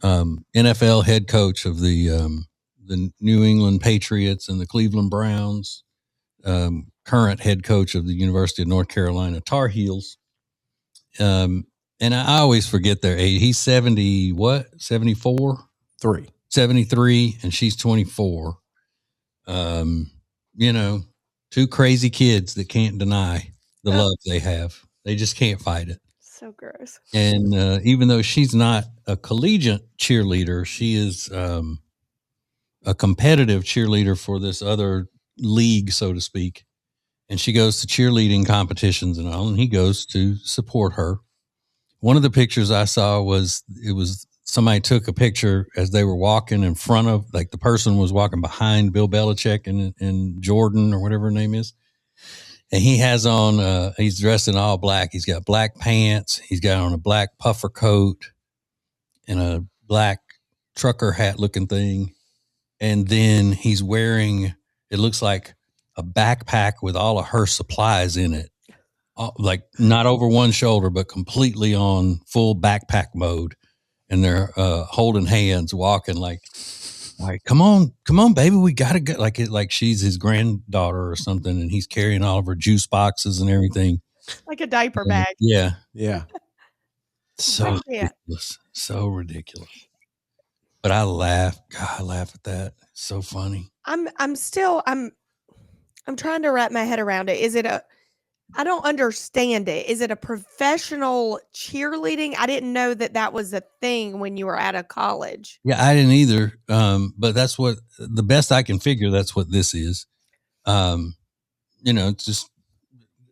NFL head coach of the New England Patriots and the Cleveland Browns, current head coach of the University of North Carolina Tar Heels. And I always forget their age. He's 70, what? 74? 73, and she's 24. You know, two crazy kids that can't deny the love they have. They just can't fight it. So gross. And even though she's not a collegiate cheerleader, she is a competitive cheerleader for this other league, so to speak. And she goes to cheerleading competitions and all, and he goes to support her. One of the pictures I saw was somebody took a picture as they were walking in front of, like the person was walking behind Bill Belichick and Jordan or whatever her name is. And he has on, he's dressed in all black. He's got black pants. He's got on a black puffer coat and a black trucker hat looking thing. And then he's wearing, it looks like a backpack with all of her supplies in it. Like not over one shoulder, but completely on full backpack mode. And they're holding hands, walking like, come on, baby, we gotta go. Like she's his granddaughter or something, and he's carrying all of her juice boxes and everything, Like a diaper bag. Yeah. So ridiculous. But I laugh. God, I laugh at that. It's so funny. I'm trying to wrap my head around it. I don't understand it. Is it a professional cheerleading? I didn't know that was a thing when you were out of college. Yeah, I didn't either. But that's what the best I can figure. That's what this is. It's just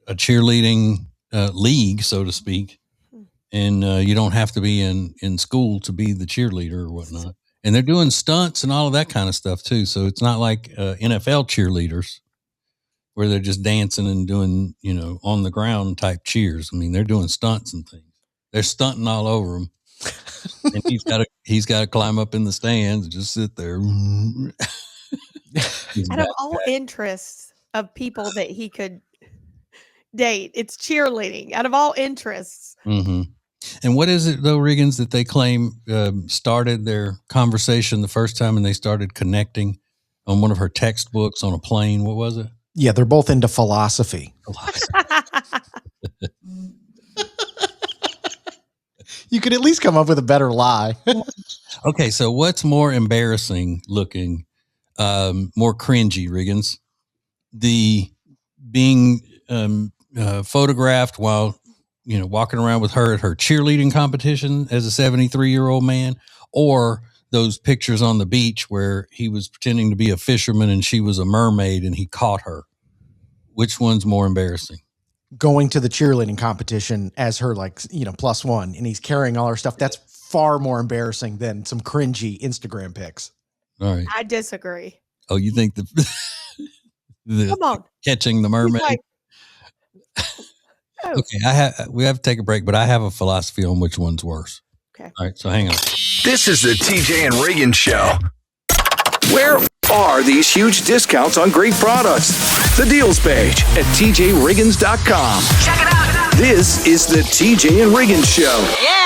a cheerleading league, so to speak. And you don't have to be in school to be the cheerleader or whatnot. And they're doing stunts and all of that kind of stuff too. So it's not like NFL cheerleaders, where they're just dancing and doing, on the ground type cheers. I mean, they're doing stunts and things. They're stunting all over him. And he's got to climb up in the stands and just sit there. Out of all interests of people that he could date, it's cheerleading. Out of all interests. Mm-hmm. And what is it though, Riggins, that they claim started their conversation the first time and they started connecting on one of her textbooks on a plane? What was it? Yeah, they're both into philosophy. You could at least come up with a better lie. Okay, so what's more embarrassing looking, more cringy, Riggins? The being photographed while, walking around with her at her cheerleading competition as a 73-year-old man, or those pictures on the beach where he was pretending to be a fisherman and she was a mermaid and he caught her. Which one's more embarrassing? Going to the cheerleading competition as her, plus one, and he's carrying all her stuff. That's far more embarrassing than some cringy Instagram pics. All right. I disagree. Oh, you think the Come on. catching the mermaid? Oh. Okay, we have to take a break, but I have a philosophy on which one's worse. Okay. All right, so hang on. This is the TJ and Riggins Show. Where are these huge discounts on great products. The deals page at TJRiggins.com. Check it out. This is the TJ and Riggins Show. Yeah.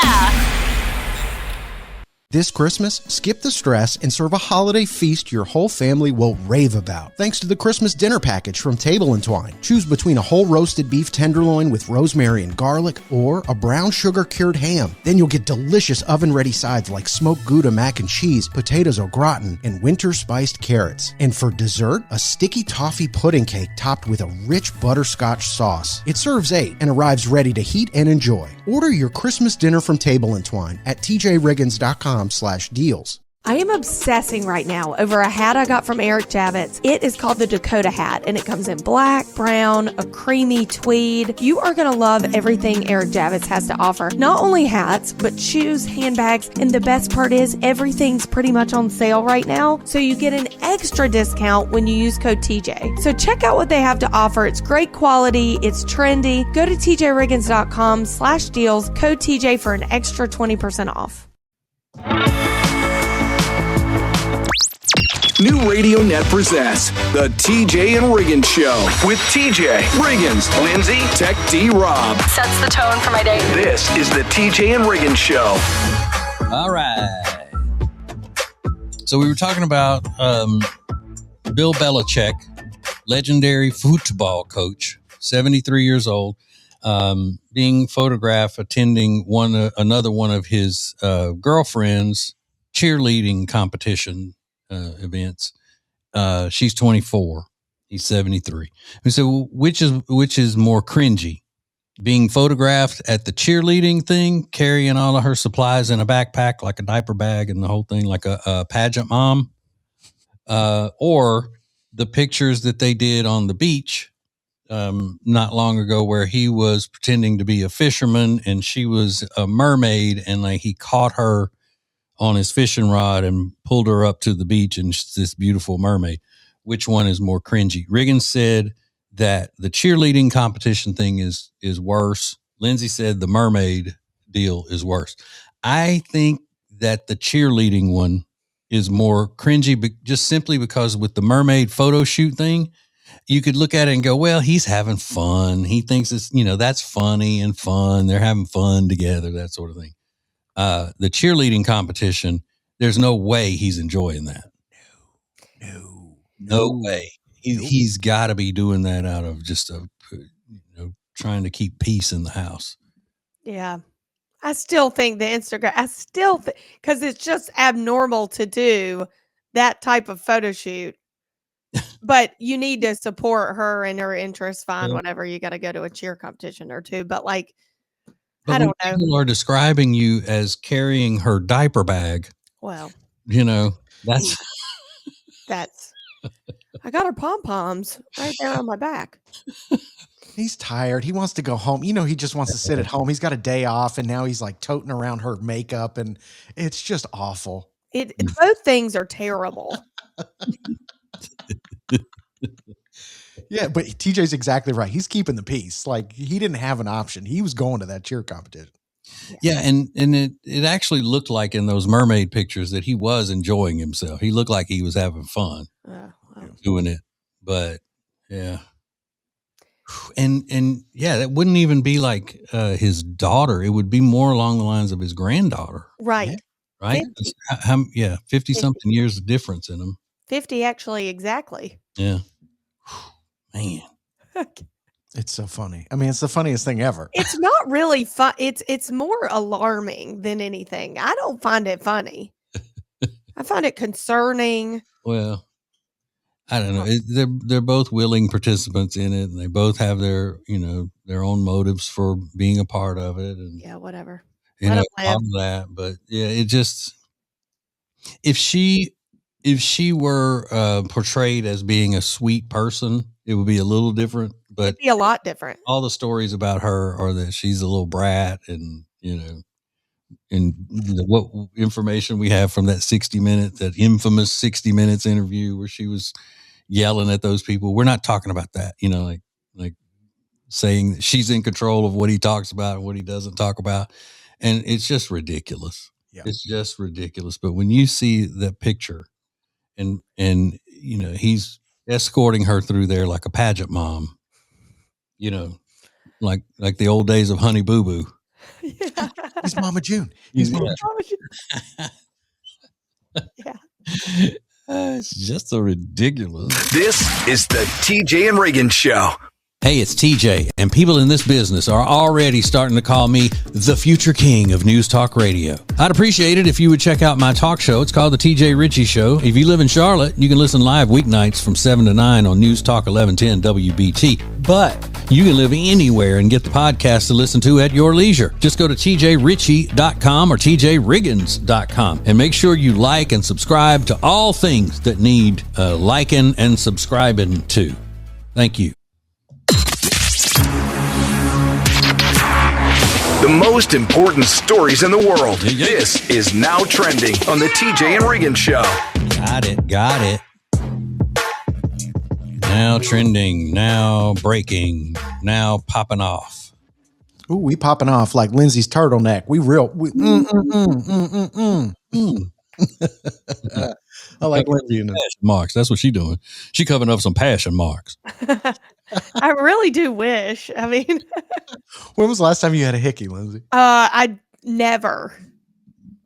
This Christmas, skip the stress and serve a holiday feast your whole family will rave about. Thanks to the Christmas dinner package from Table & Twine. Choose between a whole roasted beef tenderloin with rosemary and garlic or a brown sugar cured ham. Then you'll get delicious oven-ready sides like smoked Gouda mac and cheese, potatoes au gratin, and winter spiced carrots. And for dessert, a sticky toffee pudding cake topped with a rich butterscotch sauce. It serves 8 and arrives ready to heat and enjoy. Order your Christmas dinner from Table & Twine at TJRiggins.com/deals. I am obsessing right now over a hat I got from Eric Javits. It is called the Dakota hat, and it comes in black, brown, a creamy tweed. You are going to love everything Eric Javits has to offer. Not only hats, but shoes, handbags, and the best part is everything's pretty much on sale right now, so you get an extra discount when you use code TJ. So check out what they have to offer. It's great quality. It's trendy. Go to TJRiggins.com/deals, code TJ for an extra 20% off. New Radio Net presents the TJ and Riggins Show with TJ, Riggins, Lindsay, Tech D Rob. Sets the tone for my day. This is the TJ and Riggins Show. All right. So we were talking about Bill Belichick, legendary football coach, 73 years old, being photographed attending another one of his girlfriend's cheerleading competition events. She's 24. He's 73. We said, well, which is more cringy? Being photographed at the cheerleading thing, carrying all of her supplies in a backpack, like a diaper bag and the whole thing, like a pageant mom, or the pictures that they did on the beach not long ago where he was pretending to be a fisherman and she was a mermaid, and like he caught her on his fishing rod and pulled her up to the beach, and she's this beautiful mermaid. Which one is more cringy? Riggins said that the cheerleading competition thing is worse. Lindsay said the mermaid deal is worse. I think that the cheerleading one is more cringy, but just simply because with the mermaid photo shoot thing, you could look at it and go, well, he's having fun. He thinks it's, that's funny and fun. They're having fun together, that sort of thing. The cheerleading competition, there's no way he's enjoying that. No way. He's got to be doing that out of just trying to keep peace in the house. Yeah. I still think the Instagram, because it's just abnormal to do that type of photo shoot. But you need to support her and her interests. Fine, whatever. You got to go to a cheer competition or two. But I don't know. People are describing you as carrying her diaper bag. Well, that's. I got her pom-poms right there on my back. He's tired. He wants to go home. He just wants to sit at home. He's got a day off, and now he's like toting around her makeup, and it's just awful. Both things are terrible. Yeah, but TJ's exactly right. He's keeping the peace. Like, he didn't have an option. He was going to that cheer competition. Yeah, and it actually looked like in those mermaid pictures that he was enjoying himself. He looked like he was having fun doing it. But yeah. And yeah, that wouldn't even be like his daughter. It would be more along the lines of his granddaughter. Right. Right? 50 something years of difference in them. 50 actually, exactly. Yeah. Man. It's so funny. I mean, it's the funniest thing ever. It's not really fun. It's more alarming than anything. I don't find it funny. I find it concerning. Well, I don't know. They're both willing participants in it, and they both have their own motives for being a part of it. And yeah, whatever. All of that. But yeah, it just if she were portrayed as being a sweet person, it would be a little different. But it'd be a lot different. All the stories about her are that she's a little brat, and and what information we have from that infamous 60 Minutes interview where she was yelling at those people. We're not talking about that, like saying that she's in control of what he talks about and what he doesn't talk about. And it's just ridiculous. Yeah. It's just ridiculous. But when you see that picture and he's escorting her through there like a pageant mom, like the old days of Honey Boo Boo. Yeah. He's Mama June. He's Mama June. Yeah. It's just so ridiculous. This is the TJ and Riggins Show. Hey, it's TJ, and people in this business are already starting to call me the future king of News Talk Radio. I'd appreciate it if you would check out my talk show. It's called The TJ Ritchie Show. If you live in Charlotte, you can listen live weeknights from 7 to 9 on News Talk 1110 WBT. But you can live anywhere and get the podcast to listen to at your leisure. Just go to tjritchie.com or tjriggins.com and make sure you like and subscribe to all things that need liking and subscribing to. Thank you. The most important stories in the world. This is Now Trending on the TJ and Riggins Show. Got it. Now trending, now breaking, now popping off. Ooh, we popping off like Lindsay's turtleneck. I like Lindsay in Passion marks. That's what she's doing. She covering up some passion marks. I really do wish. I mean, when was the last time you had a hickey, Lindsay? I never.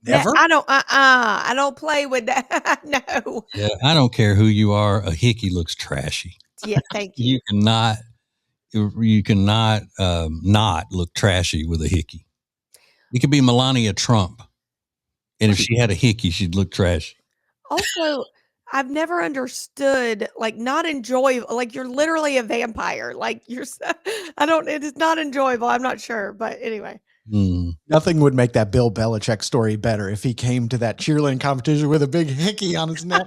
Never? I don't play with that. No. Yeah, I don't care who you are. A hickey looks trashy. Yeah, thank you. You cannot not look trashy with a hickey. It could be Melania Trump, and if she had a hickey, she'd look trashy. Also, I've never understood, like, not enjoyable. Like, you're literally a vampire. Like, it is not enjoyable. I'm not sure. But anyway. Nothing would make that Bill Belichick story better if he came to that cheerleading competition with a big hickey on his neck.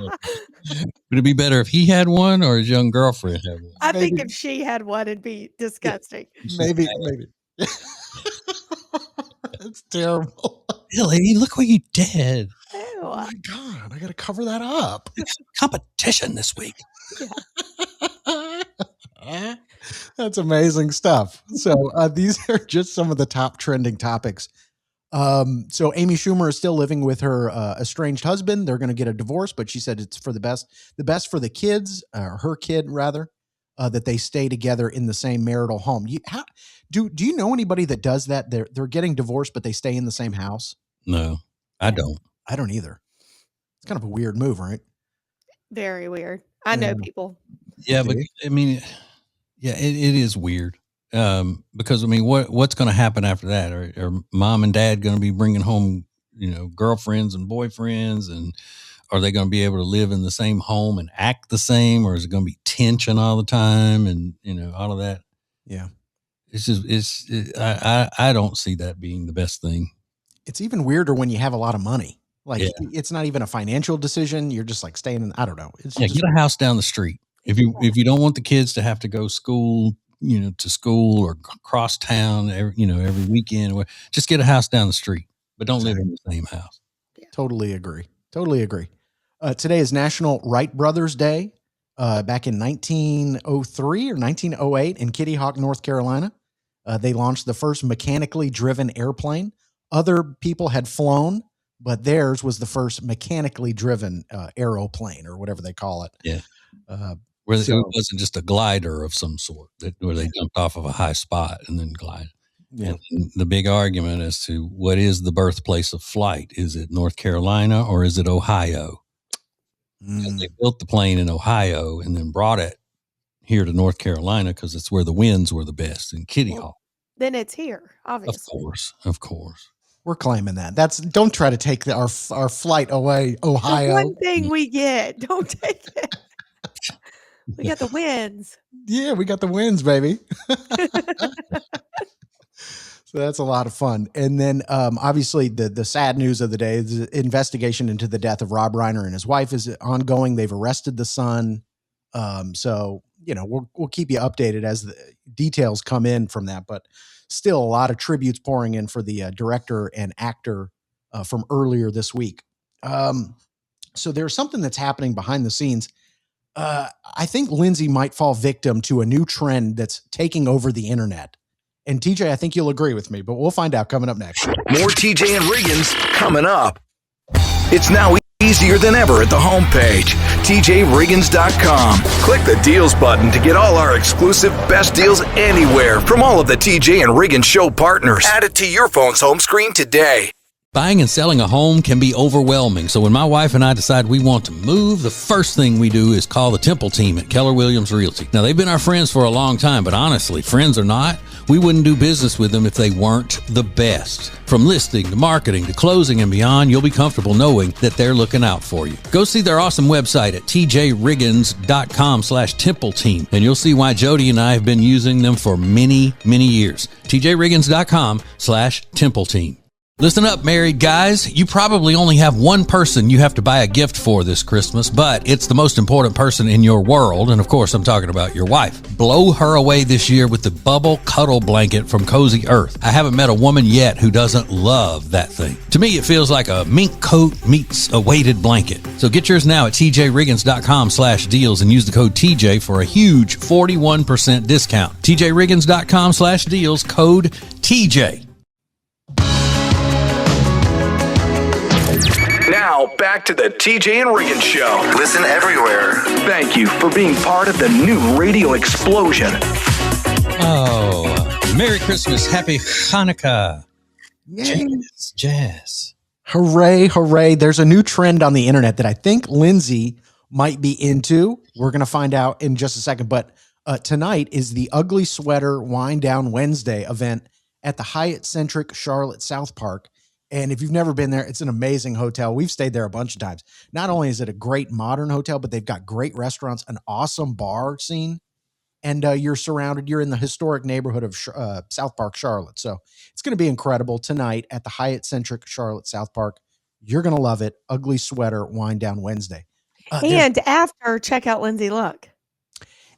Would it be better if he had one or his young girlfriend had one? I think if she had one, it'd be disgusting. Maybe. That's terrible. Billy, look what you did. Ew. Oh my God, I got to cover that up. It's competition this week. Yeah. That's amazing stuff. So these are just some of the top trending topics. So Amy Schumer is still living with her estranged husband. They're going to get a divorce, but she said it's for the best for the kids, her kid rather, that they stay together in the same marital home. Do you know anybody that does that? They're getting divorced, but they stay in the same house? No, I don't. I don't either. It's kind of a weird move, right? Very weird. I know people. Yeah, but I mean, yeah, it is weird. Because I mean, what's going to happen after that? Are mom and dad going to be bringing home, girlfriends and boyfriends, and are they going to be able to live in the same home and act the same, or is it going to be tension all the time and all of that? Yeah, I don't see that being the best thing. It's even weirder when you have a lot of money. Like it's not even a financial decision. You're just like staying in. I don't know. Get a house down the street. If you don't want the kids to have to go to school or cross town every weekend, just get a house down the street, but don't live in the same house. Yeah. Totally agree. Today is National Wright Brothers Day. Back in 1903 or 1908 in Kitty Hawk, North Carolina, they launched the first mechanically driven airplane. Other people had flown, but theirs was the first mechanically driven aeroplane or whatever they call it. Yeah. Where it wasn't just a glider of some sort where they jumped off of a high spot and then glided. Yeah. And the big argument as to what is the birthplace of flight. Is it North Carolina or is it Ohio? They built the plane in Ohio and then brought it here to North Carolina because it's where the winds were the best in Kitty Hawk. Then it's here, obviously. Of course. We're claiming that. Don't try to take our flight away, Ohio. The one thing we get, don't take it. We got the wins. Yeah, we got the wins, baby. So that's a lot of fun. And then obviously the sad news of the day is the investigation into the death of Rob Reiner and his wife is ongoing. They've arrested the son. So, we'll keep you updated as the details come in from that, but still a lot of tributes pouring in for the director and actor from earlier this week. So there's something that's happening behind the scenes. I think Lindsay might fall victim to a new trend that's taking over the internet. And TJ, I think you'll agree with me, but we'll find out coming up next. More TJ and Riggins coming up. It's now easier than ever at the homepage, TJRiggins.com. Click the deals button to get all our exclusive best deals anywhere from all of the TJ and Riggins show partners. Add it to your phone's home screen today. Buying and selling a home can be overwhelming, so when my wife and I decide we want to move, the first thing we do is call the Temple team at Keller Williams Realty. Now, they've been our friends for a long time, but honestly, friends or not, we wouldn't do business with them if they weren't the best. From listing to marketing to closing and beyond, you'll be comfortable knowing that they're looking out for you. Go see their awesome website at tjriggins.com/Temple team, and you'll see why Jody and I have been using them for many, many years. tjriggins.com/Temple team. Listen up, married guys. You probably only have one person you have to buy a gift for this Christmas, but it's the most important person in your world. And of course, I'm talking about your wife. Blow her away this year with the Bubble Cuddle Blanket from Cozy Earth. I haven't met a woman yet who doesn't love that thing. To me, it feels like a mink coat meets a weighted blanket. So get yours now at tjriggins.com/deals and use the code TJ for a huge 41% discount. tjriggins.com/deals, code TJ. Now, back to the TJ and Riggins Show. Listen everywhere. Thank you for being part of the new radio explosion. Oh, Merry Christmas. Happy Hanukkah. Yay. Jazz. Hooray, hooray. There's a new trend on the internet that I think Lindsay might be into. We're going to find out in just a second. But tonight is the Ugly Sweater Wind Down Wednesday event at the Hyatt-centric Charlotte South Park. And if you've never been there, it's an amazing hotel. We've stayed there a bunch of times. Not only is it a great modern hotel, but they've got great restaurants, an awesome bar scene, and you're surrounded. You're in the historic neighborhood of South Park, Charlotte. So it's going to be incredible tonight at the Hyatt-centric Charlotte South Park. You're going to love it. Ugly Sweater Wind Down Wednesday. And after, check out Lindsay Look.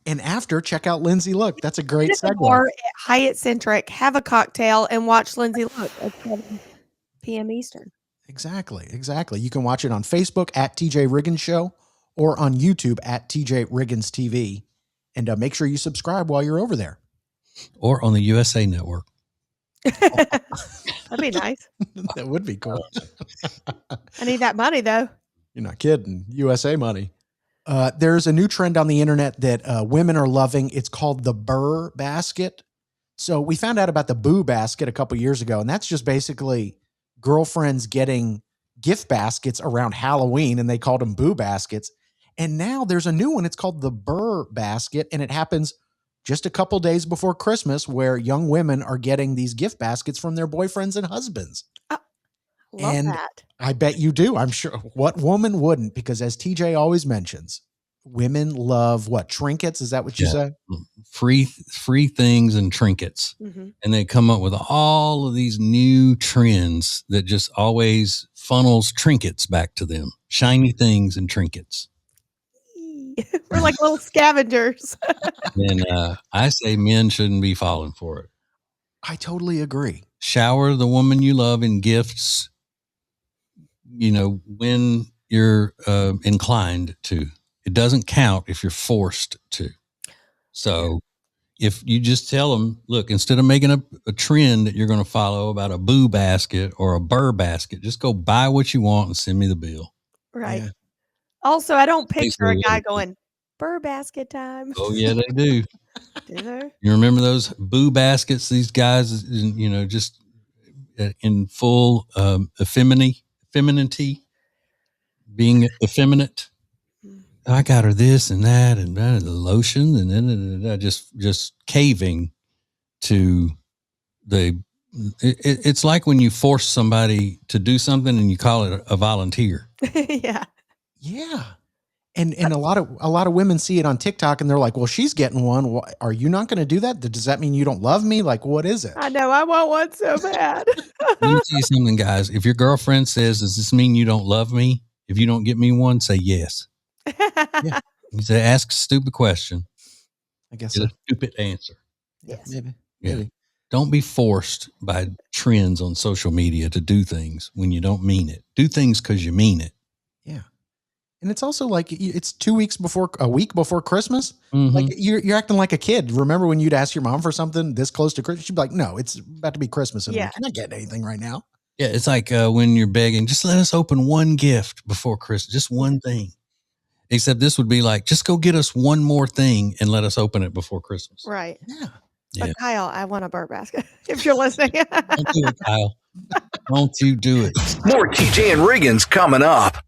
And after, check out Lindsay Look. That's a great segue. Or at Hyatt-centric, have a cocktail and watch Lindsay Look at 7 p.m. Eastern. Exactly. You can watch it on Facebook at TJ Riggins Show or on YouTube at TJ Riggins TV. And make sure you subscribe while you're over there. Or on the USA Network. That'd be nice. That would be cool. I need that money, though. You're not kidding. USA money. There's a new trend on the internet that women are loving. It's called the Burr basket. So we found out about the Boo basket a couple years ago, and that's just basically girlfriends getting gift baskets around Halloween, and they called them Boo baskets. And now there's a new one. It's called the Burr basket, and it happens just a couple days before Christmas, where young women are getting these gift baskets from their boyfriends and husbands. Love that. I bet you do. I'm sure. What woman wouldn't? Because as TJ always mentions, women love what? Trinkets? Is that what you say? Free things and trinkets. Mm-hmm. And they come up with all of these new trends that just always funnels trinkets back to them. Shiny things and trinkets. We're like little scavengers. And I say men shouldn't be falling for it. I totally agree. Shower the woman you love in gifts, when you're inclined to. It doesn't count if you're forced to. So if you just tell them, look, instead of making a trend that you're going to follow about a Boo basket or a Burr basket, just go buy what you want and send me the bill. Right. Yeah. Also, I don't picture a guy going, Burr basket time. Oh, yeah, they do. Do they? You remember those Boo baskets? These guys, just in full femininity, being effeminate. I got her this and that and the lotion and then just caving to it's like when you force somebody to do something and you call it a volunteer. Yeah. Yeah. And a lot of women see it on TikTok and they're like, well, she's getting one. Are you not going to do that? Does that mean you don't love me? Like, what is it? I know. I want one so bad. Let me tell you something, guys. If your girlfriend says, does this mean you don't love me? If you don't get me one, say yes. Yeah. You say, ask a stupid question. I guess Get so. a stupid answer. Yes. Maybe. Yeah. Maybe. Don't be forced by trends on social media to do things when you don't mean it. Do things because you mean it. Yeah. And it's also like it's a week before Christmas. Mm-hmm. Like you're acting like a kid. Remember when you'd ask your mom for something this close to Christmas? She'd be like, no, it's about to be Christmas. And I'm like, you're not getting anything right now. Yeah, it's like when you're begging, just let us open one gift before Christmas, just one thing. Except this would be like, just go get us one more thing and let us open it before Christmas. Right. Yeah. Yeah. But Kyle, I want a bird basket if you're listening. Don't do it, Kyle. Don't you do it. More TJ and Riggins coming up.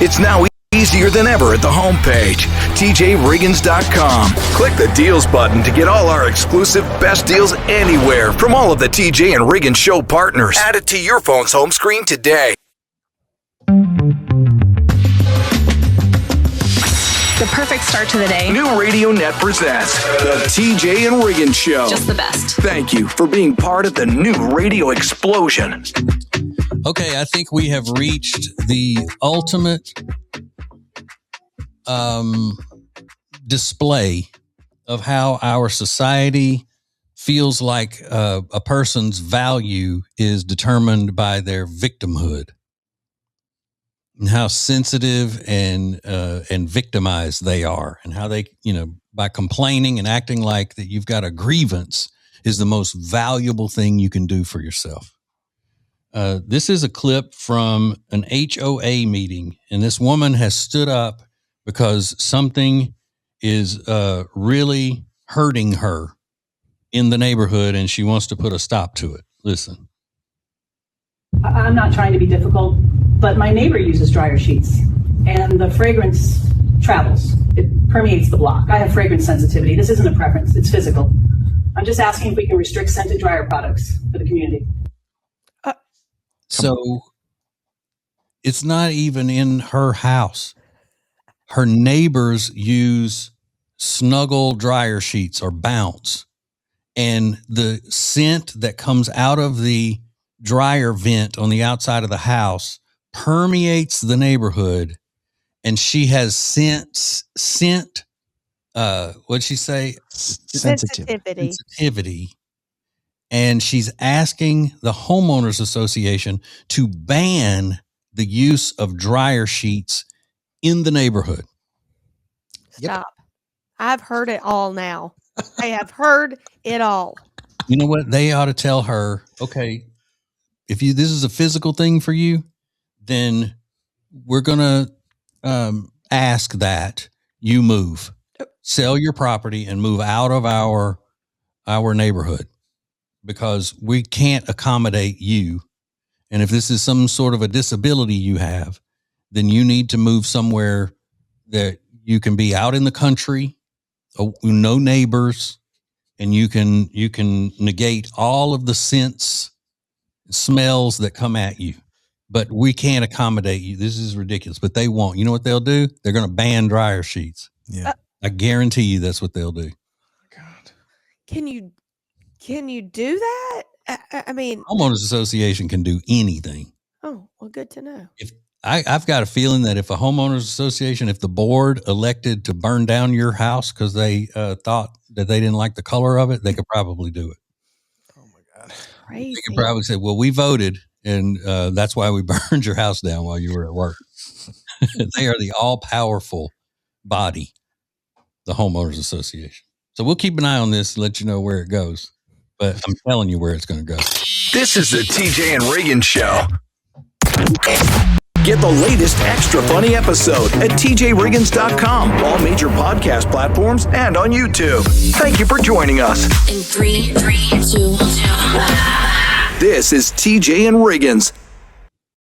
It's now easier than ever at the homepage, TJRiggins.com. Click the deals button to get all our exclusive best deals anywhere from all of the TJ and Riggins show partners. Add it to your phone's home screen today. The perfect start to the day. New Radio Net presents the TJ and Riggins Show. Just the best. Thank you for being part of the new radio explosion. Okay, I think we have reached the ultimate display of how our society feels like a person's value is determined by their victimhood, and how sensitive and victimized they are, and how they, by complaining and acting like that you've got a grievance is the most valuable thing you can do for yourself. This is a clip from an HOA meeting, and this woman has stood up because something is really hurting her in the neighborhood, and she wants to put a stop to it. Listen. I'm not trying to be difficult, but my neighbor uses dryer sheets, and the fragrance travels. It permeates the block. I have fragrance sensitivity. This isn't a preference. It's physical. I'm just asking if we can restrict scented dryer products for the community. So it's not even in her house. Her neighbors use Snuggle dryer sheets or Bounce, and the scent that comes out of the dryer vent on the outside of the house permeates the neighborhood. And she has what'd she say? Sensitivity. And she's asking the homeowners association to ban the use of dryer sheets in the neighborhood. Stop. I've heard it all now. I have heard it all. You know what? They ought to tell her, okay, if this is a physical thing for you, then we're going to ask that you move, sell your property and move out of our neighborhood, because we can't accommodate you. And if this is some sort of a disability you have, then you need to move somewhere that you can be out in the country, no neighbors, and you can negate all of the scents, smells that come at you. But we can't accommodate you. This is ridiculous. But they won't. You know what they'll do? They're going to ban dryer sheets. Yeah. I guarantee you that's what they'll do. God. Can you do that? I mean, Homeowners Association can do anything. Oh, well, good to know. If I've got a feeling that if a homeowners association, if the board elected to burn down your house because they thought that they didn't like the color of it, they could probably do it. Oh my God. Crazy. They could probably say, well, we voted and that's why we burned your house down while you were at work. They are the all powerful body, the homeowners association. So we'll keep an eye on this and let you know where it goes. But I'm telling you where it's going to go. This is the TJ and Riggins Show. Get the latest extra funny episode at TJRiggins.com, all major podcast platforms, and on YouTube. Thank you for joining us. In 3, 2, 1. This is TJ and Riggins.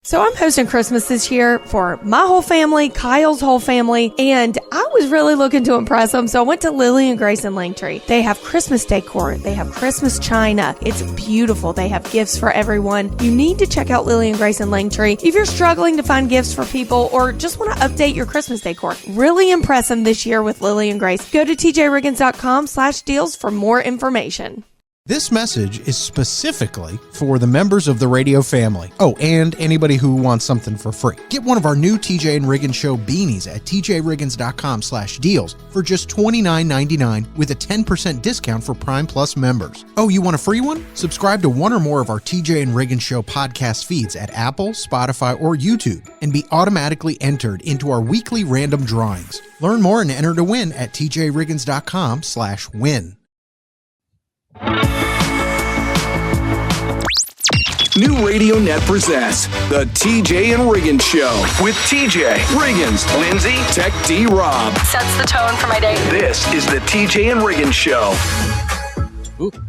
So I'm hosting Christmas this year for my whole family, Kyle's whole family, and I was really looking to impress them. So I went to Lily and Grace and Langtree. They have Christmas decor. They have Christmas china. It's beautiful. They have gifts for everyone. You need to check out Lily and Grace and Langtree if you're struggling to find gifts for people or just want to update your Christmas decor. Really impress them this year with Lily and Grace. Go to tjriggins.com/deals for more information. This message is specifically for the members of the radio family. Oh, and anybody who wants something for free. Get one of our new TJ and Riggins Show beanies at tjriggins.com/deals for just $29.99 with a 10% discount for Prime Plus members. Oh, you want a free one? Subscribe to one or more of our TJ and Riggins Show podcast feeds at Apple, Spotify, or YouTube and be automatically entered into our weekly random drawings. Learn more and enter to win at tjriggins.com/win. New Radio Net presents the TJ and Riggins Show with TJ, Riggins, Lindsay, Tech D, Rob. Sets the tone for my day. This is the TJ and Riggins Show. Oop.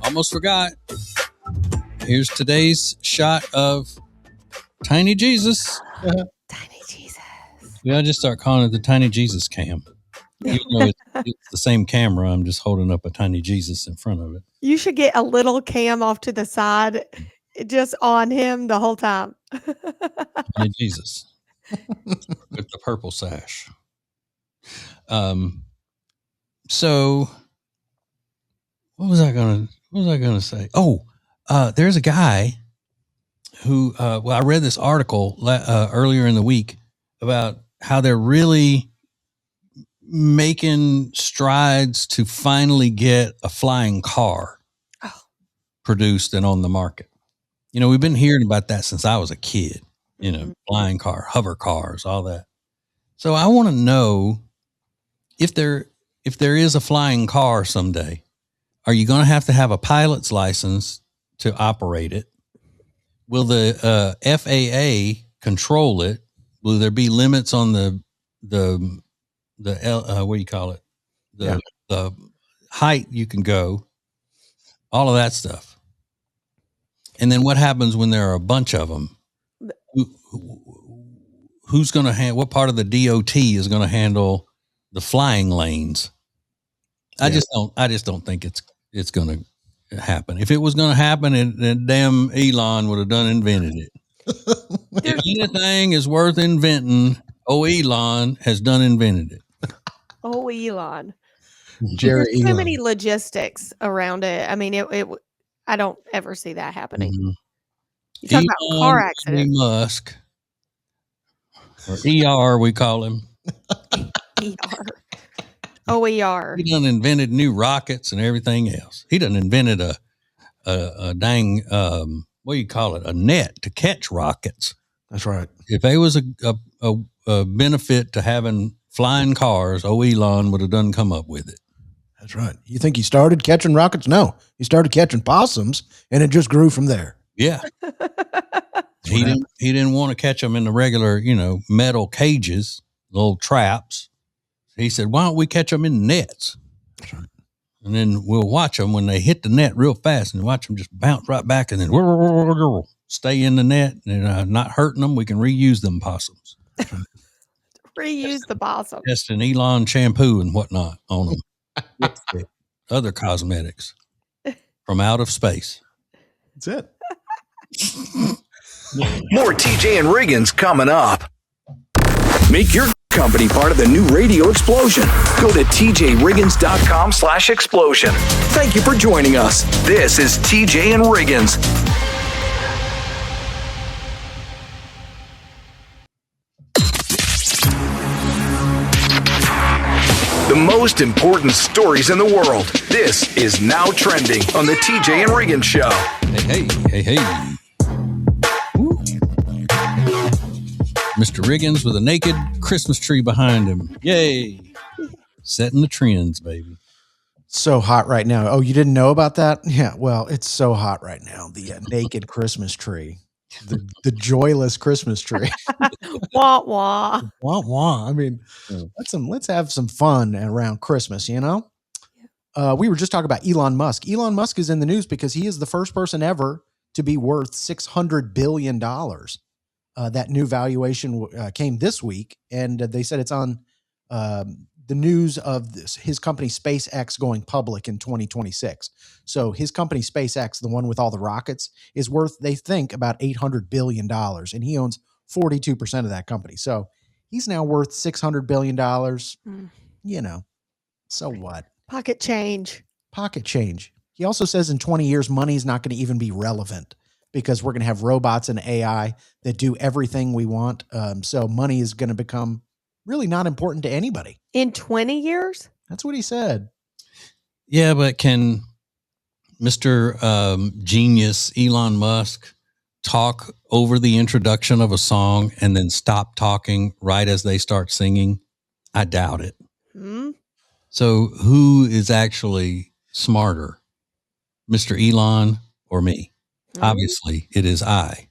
Almost forgot. Here's today's shot of Tiny Jesus. Tiny Jesus. We gotta just start calling it the Tiny Jesus cam. Even though it's the same camera, I'm just holding up a Tiny Jesus in front of it. You should get a little cam off to the side, just on him the whole time. Tiny Jesus with the purple sash. So what was I gonna say? Oh, there's a guy who, I read this article earlier in the week about how they're really making strides to finally get a flying car produced and on the market. You know, we've been hearing about that since I was a kid, you know, flying car, hover cars, all that. So I want to know if there is a flying car someday, are you going to have a pilot's license to operate it? Will the FAA control it? Will there be limits on the what do you call it? The height you can go, all of that stuff. And then what happens when there are a bunch of them? Who's going to what part of the DOT is going to handle the flying lanes? I just don't think it's going to happen. If it was going to happen, then damn Elon would have invented it. If anything is worth inventing, Elon has invented it. Oh, Elon. Jerry There's so Elon. many logistics around it. I mean, I don't ever see that happening. Mm-hmm. You talk about car accidents. Musk, or ER, we call him. ER. OER. He done invented new rockets and everything else. He done invented a dang, what do you call it? A net to catch rockets. That's right. If there was a benefit to having flying cars, Elon would have come up with it. That's right. You think he started catching rockets? No, he started catching possums, and it just grew from there. Yeah. He didn't want to catch them in the regular, metal cages, little traps. He said, why don't we catch them in nets? That's right. And then we'll watch them when they hit the net real fast and watch them just bounce right back and then stay in the net and not hurting them. We can reuse them possums. Reuse the possum. Just an Elon shampoo and whatnot on them. Lipstick, other cosmetics from out of space. That's it. More TJ and Riggins coming up. Make your company part of the new radio explosion. Go to tjriggins.com/explosion. Thank you for joining us. This is TJ and Riggins. The most important stories in the world. This is Now Trending on the TJ and Riggins Show. Hey. Woo. Mr. Riggins with a naked Christmas tree behind him. Yay. Setting the trends, baby. So hot right now. Oh, you didn't know about that? Yeah, well, it's so hot right now. The naked Christmas tree. The joyless Christmas tree. Wah, wah. Wah, wah. I mean, let's have some fun around Christmas, you know? We were just talking about Elon Musk. Elon Musk is in the news because he is the first person ever to be worth $600 billion. That new valuation came this week, and they said it's on the news of his company SpaceX going public in 2026. So his company SpaceX, the one with all the rockets, is worth, they think, about $800 billion, and he owns 42% of that company. So he's now worth $600 billion. You know, so what? Pocket change. Pocket change. He also says in 20 years, money is not going to even be relevant because we're going to have robots and AI that do everything we want. So money is going to become really not important to anybody. In 20 years? That's what he said. Yeah, but can Mr. Genius Elon Musk talk over the introduction of a song and then stop talking right as they start singing? I doubt it. So who is actually smarter, Mr. Elon or me? Obviously, it is I,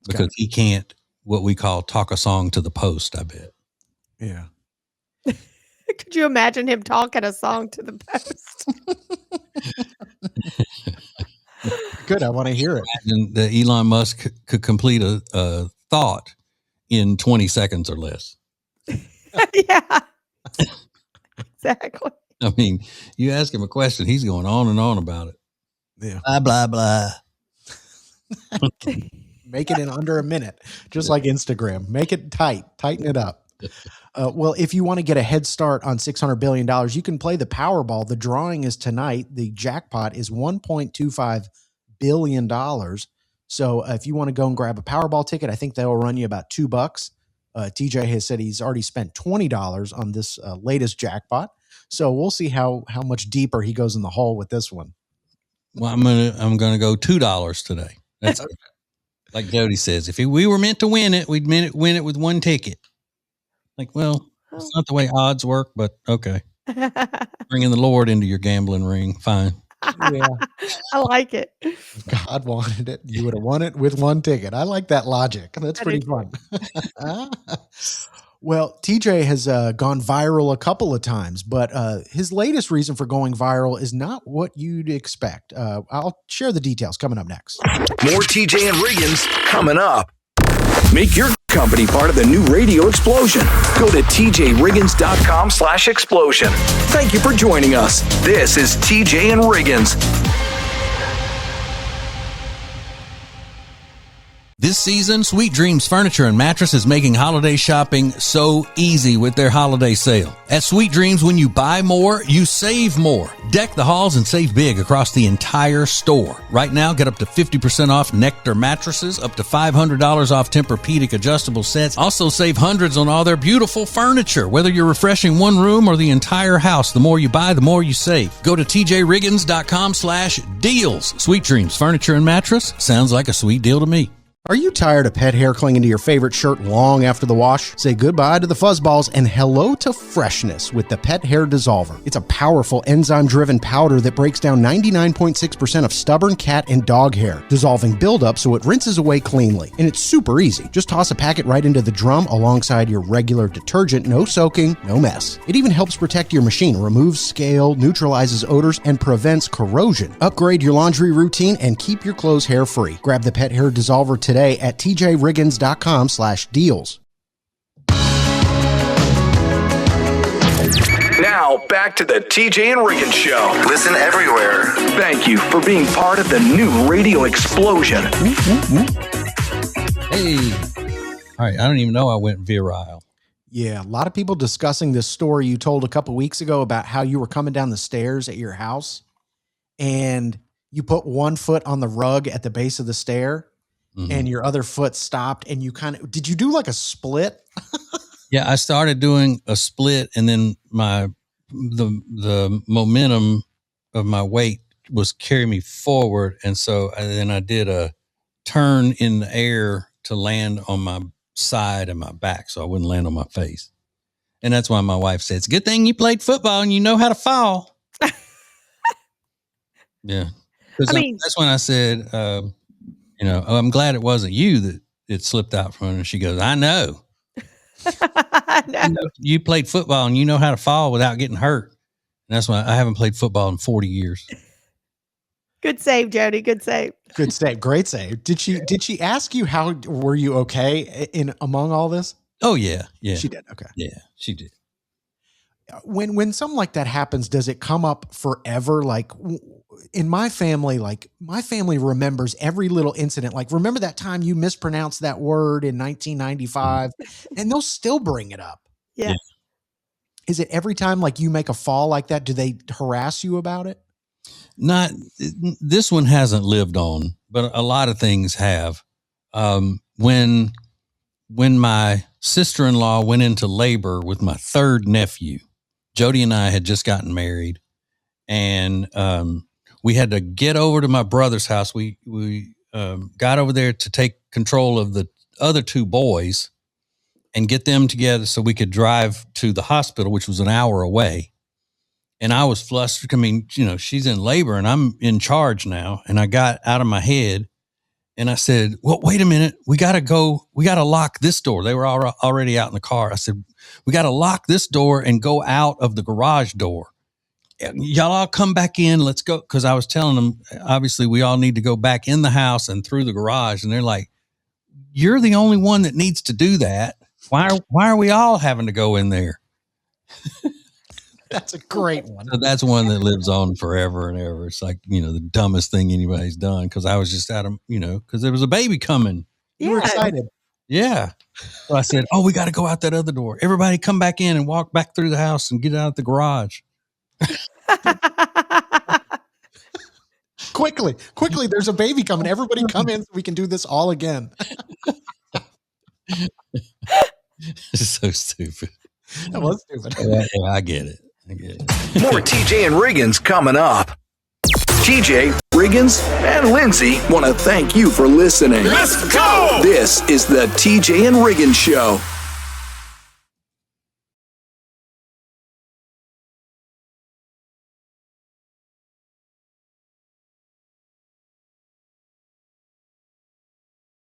because he can't, what we call, talk a song to the post, I bet. Yeah. Could you imagine him talking a song to the post? Good. I want to hear it. And that Elon Musk could complete a thought in 20 seconds or less. Yeah. Exactly. I mean, you ask him a question, he's going on and on about it. Yeah. Blah, blah, blah. Make it in under a minute, just like Instagram. Make it tight. Tighten it up. Well, if you want to get a head start on $600 billion, you can play the Powerball. The drawing is tonight. The jackpot is $1.25 billion. So if you want to go and grab a Powerball ticket, I think they'll run you about $2. TJ has said he's already spent $20 on this latest jackpot. So we'll see how much deeper he goes in the hole with this one. Well, I'm gonna go $2 today. That's like Jody says. If we were meant to win it, we'd win it with one ticket. Like, well, it's not the way odds work, but okay. Bringing the Lord into your gambling ring, fine. Yeah. I like it. If God wanted it, you would have won it with one ticket. I like that logic. That's pretty fun. Well, TJ has gone viral a couple of times, but his latest reason for going viral is not what you'd expect. I'll share the details coming up next. More TJ and Riggins coming up. Make your company part of the new radio explosion. Go to tjriggins.com/explosion. Thank you for joining us. This is TJ and Riggins. This season, Sweet Dreams Furniture and Mattress is making holiday shopping so easy with their holiday sale. At Sweet Dreams, when you buy more, you save more. Deck the halls and save big across the entire store. Right now, get up to 50% off Nectar mattresses, up to $500 off Tempur-Pedic adjustable sets. Also save hundreds on all their beautiful furniture. Whether you're refreshing one room or the entire house, the more you buy, the more you save. Go to tjriggins.com/deals. Sweet Dreams Furniture and Mattress sounds like a sweet deal to me. Are you tired of pet hair clinging to your favorite shirt long after the wash? Say goodbye to the fuzzballs and hello to freshness with the Pet Hair Dissolver. It's a powerful enzyme-driven powder that breaks down 99.6% of stubborn cat and dog hair, dissolving buildup so it rinses away cleanly. And it's super easy. Just toss a packet right into the drum alongside your regular detergent. No soaking, no mess. It even helps protect your machine, removes scale, neutralizes odors, and prevents corrosion. Upgrade your laundry routine and keep your clothes hair-free. Grab the Pet Hair Dissolver today at tjriggins.com/deals. Now, back to the TJ and Riggins Show. Listen everywhere. Thank you for being part of the new radio explosion. Hey. All right. I don't even know I went viral. Yeah, a lot of people discussing this story you told a couple weeks ago about how you were coming down the stairs at your house and you put one foot on the rug at the base of the stair. Mm-hmm. And your other foot stopped and you did you do like a split? Yeah, I started doing a split and then the momentum of my weight was carrying me forward. And so then I did a turn in the air to land on my side and my back so I wouldn't land on my face. And that's why my wife said, it's a good thing you played football and you know how to fall. Yeah. That's when I said, I'm glad it wasn't you that it slipped out from her. She goes, I know. You played football and you know how to fall without getting hurt. And that's why I haven't played football in 40 years. Good save, Jody. Good save. Good save. Great save. Did she ask you how were you okay among all this? Oh yeah. Yeah. She did. Okay. Yeah, she did. When something like that happens, does it come up forever? Like in my family remembers every little incident. Like, remember that time you mispronounced that word in 1995 and they'll still bring it up. Yeah. Is it every time like you make a fall like that? Do they harass you about it? Not this one hasn't lived on, but a lot of things have. When my sister-in-law went into labor with my third nephew, Jody and I had just gotten married and, we had to get over to my brother's house. We got over there to take control of the other two boys and get them together so we could drive to the hospital, which was an hour away. And I was flustered. I mean, she's in labor and I'm in charge now. And I got out of my head and I said, well, wait a minute. We got to lock this door. They were already out in the car. I said, we got to lock this door and go out of the garage door. Y'all all come back in. Let's go. Cause I was telling them, obviously we all need to go back in the house and through the garage. And they're like, you're the only one that needs to do that. Why are we all having to go in there? That's a great one. So that's one that lives on forever and ever. It's like, the dumbest thing anybody's done. Cause I was just out of, cause there was a baby coming. You were excited. Yeah. So I said, oh, we got to go out that other door. Everybody come back in and walk back through the house and get out the garage. Quickly, there's a baby coming. Everybody come in so we can do this all again. It's so stupid. That was stupid. Yeah, I get it. More TJ and Riggins coming up. TJ, Riggins, and Lindsay want to thank you for listening. Let's go! This is the TJ and Riggins Show.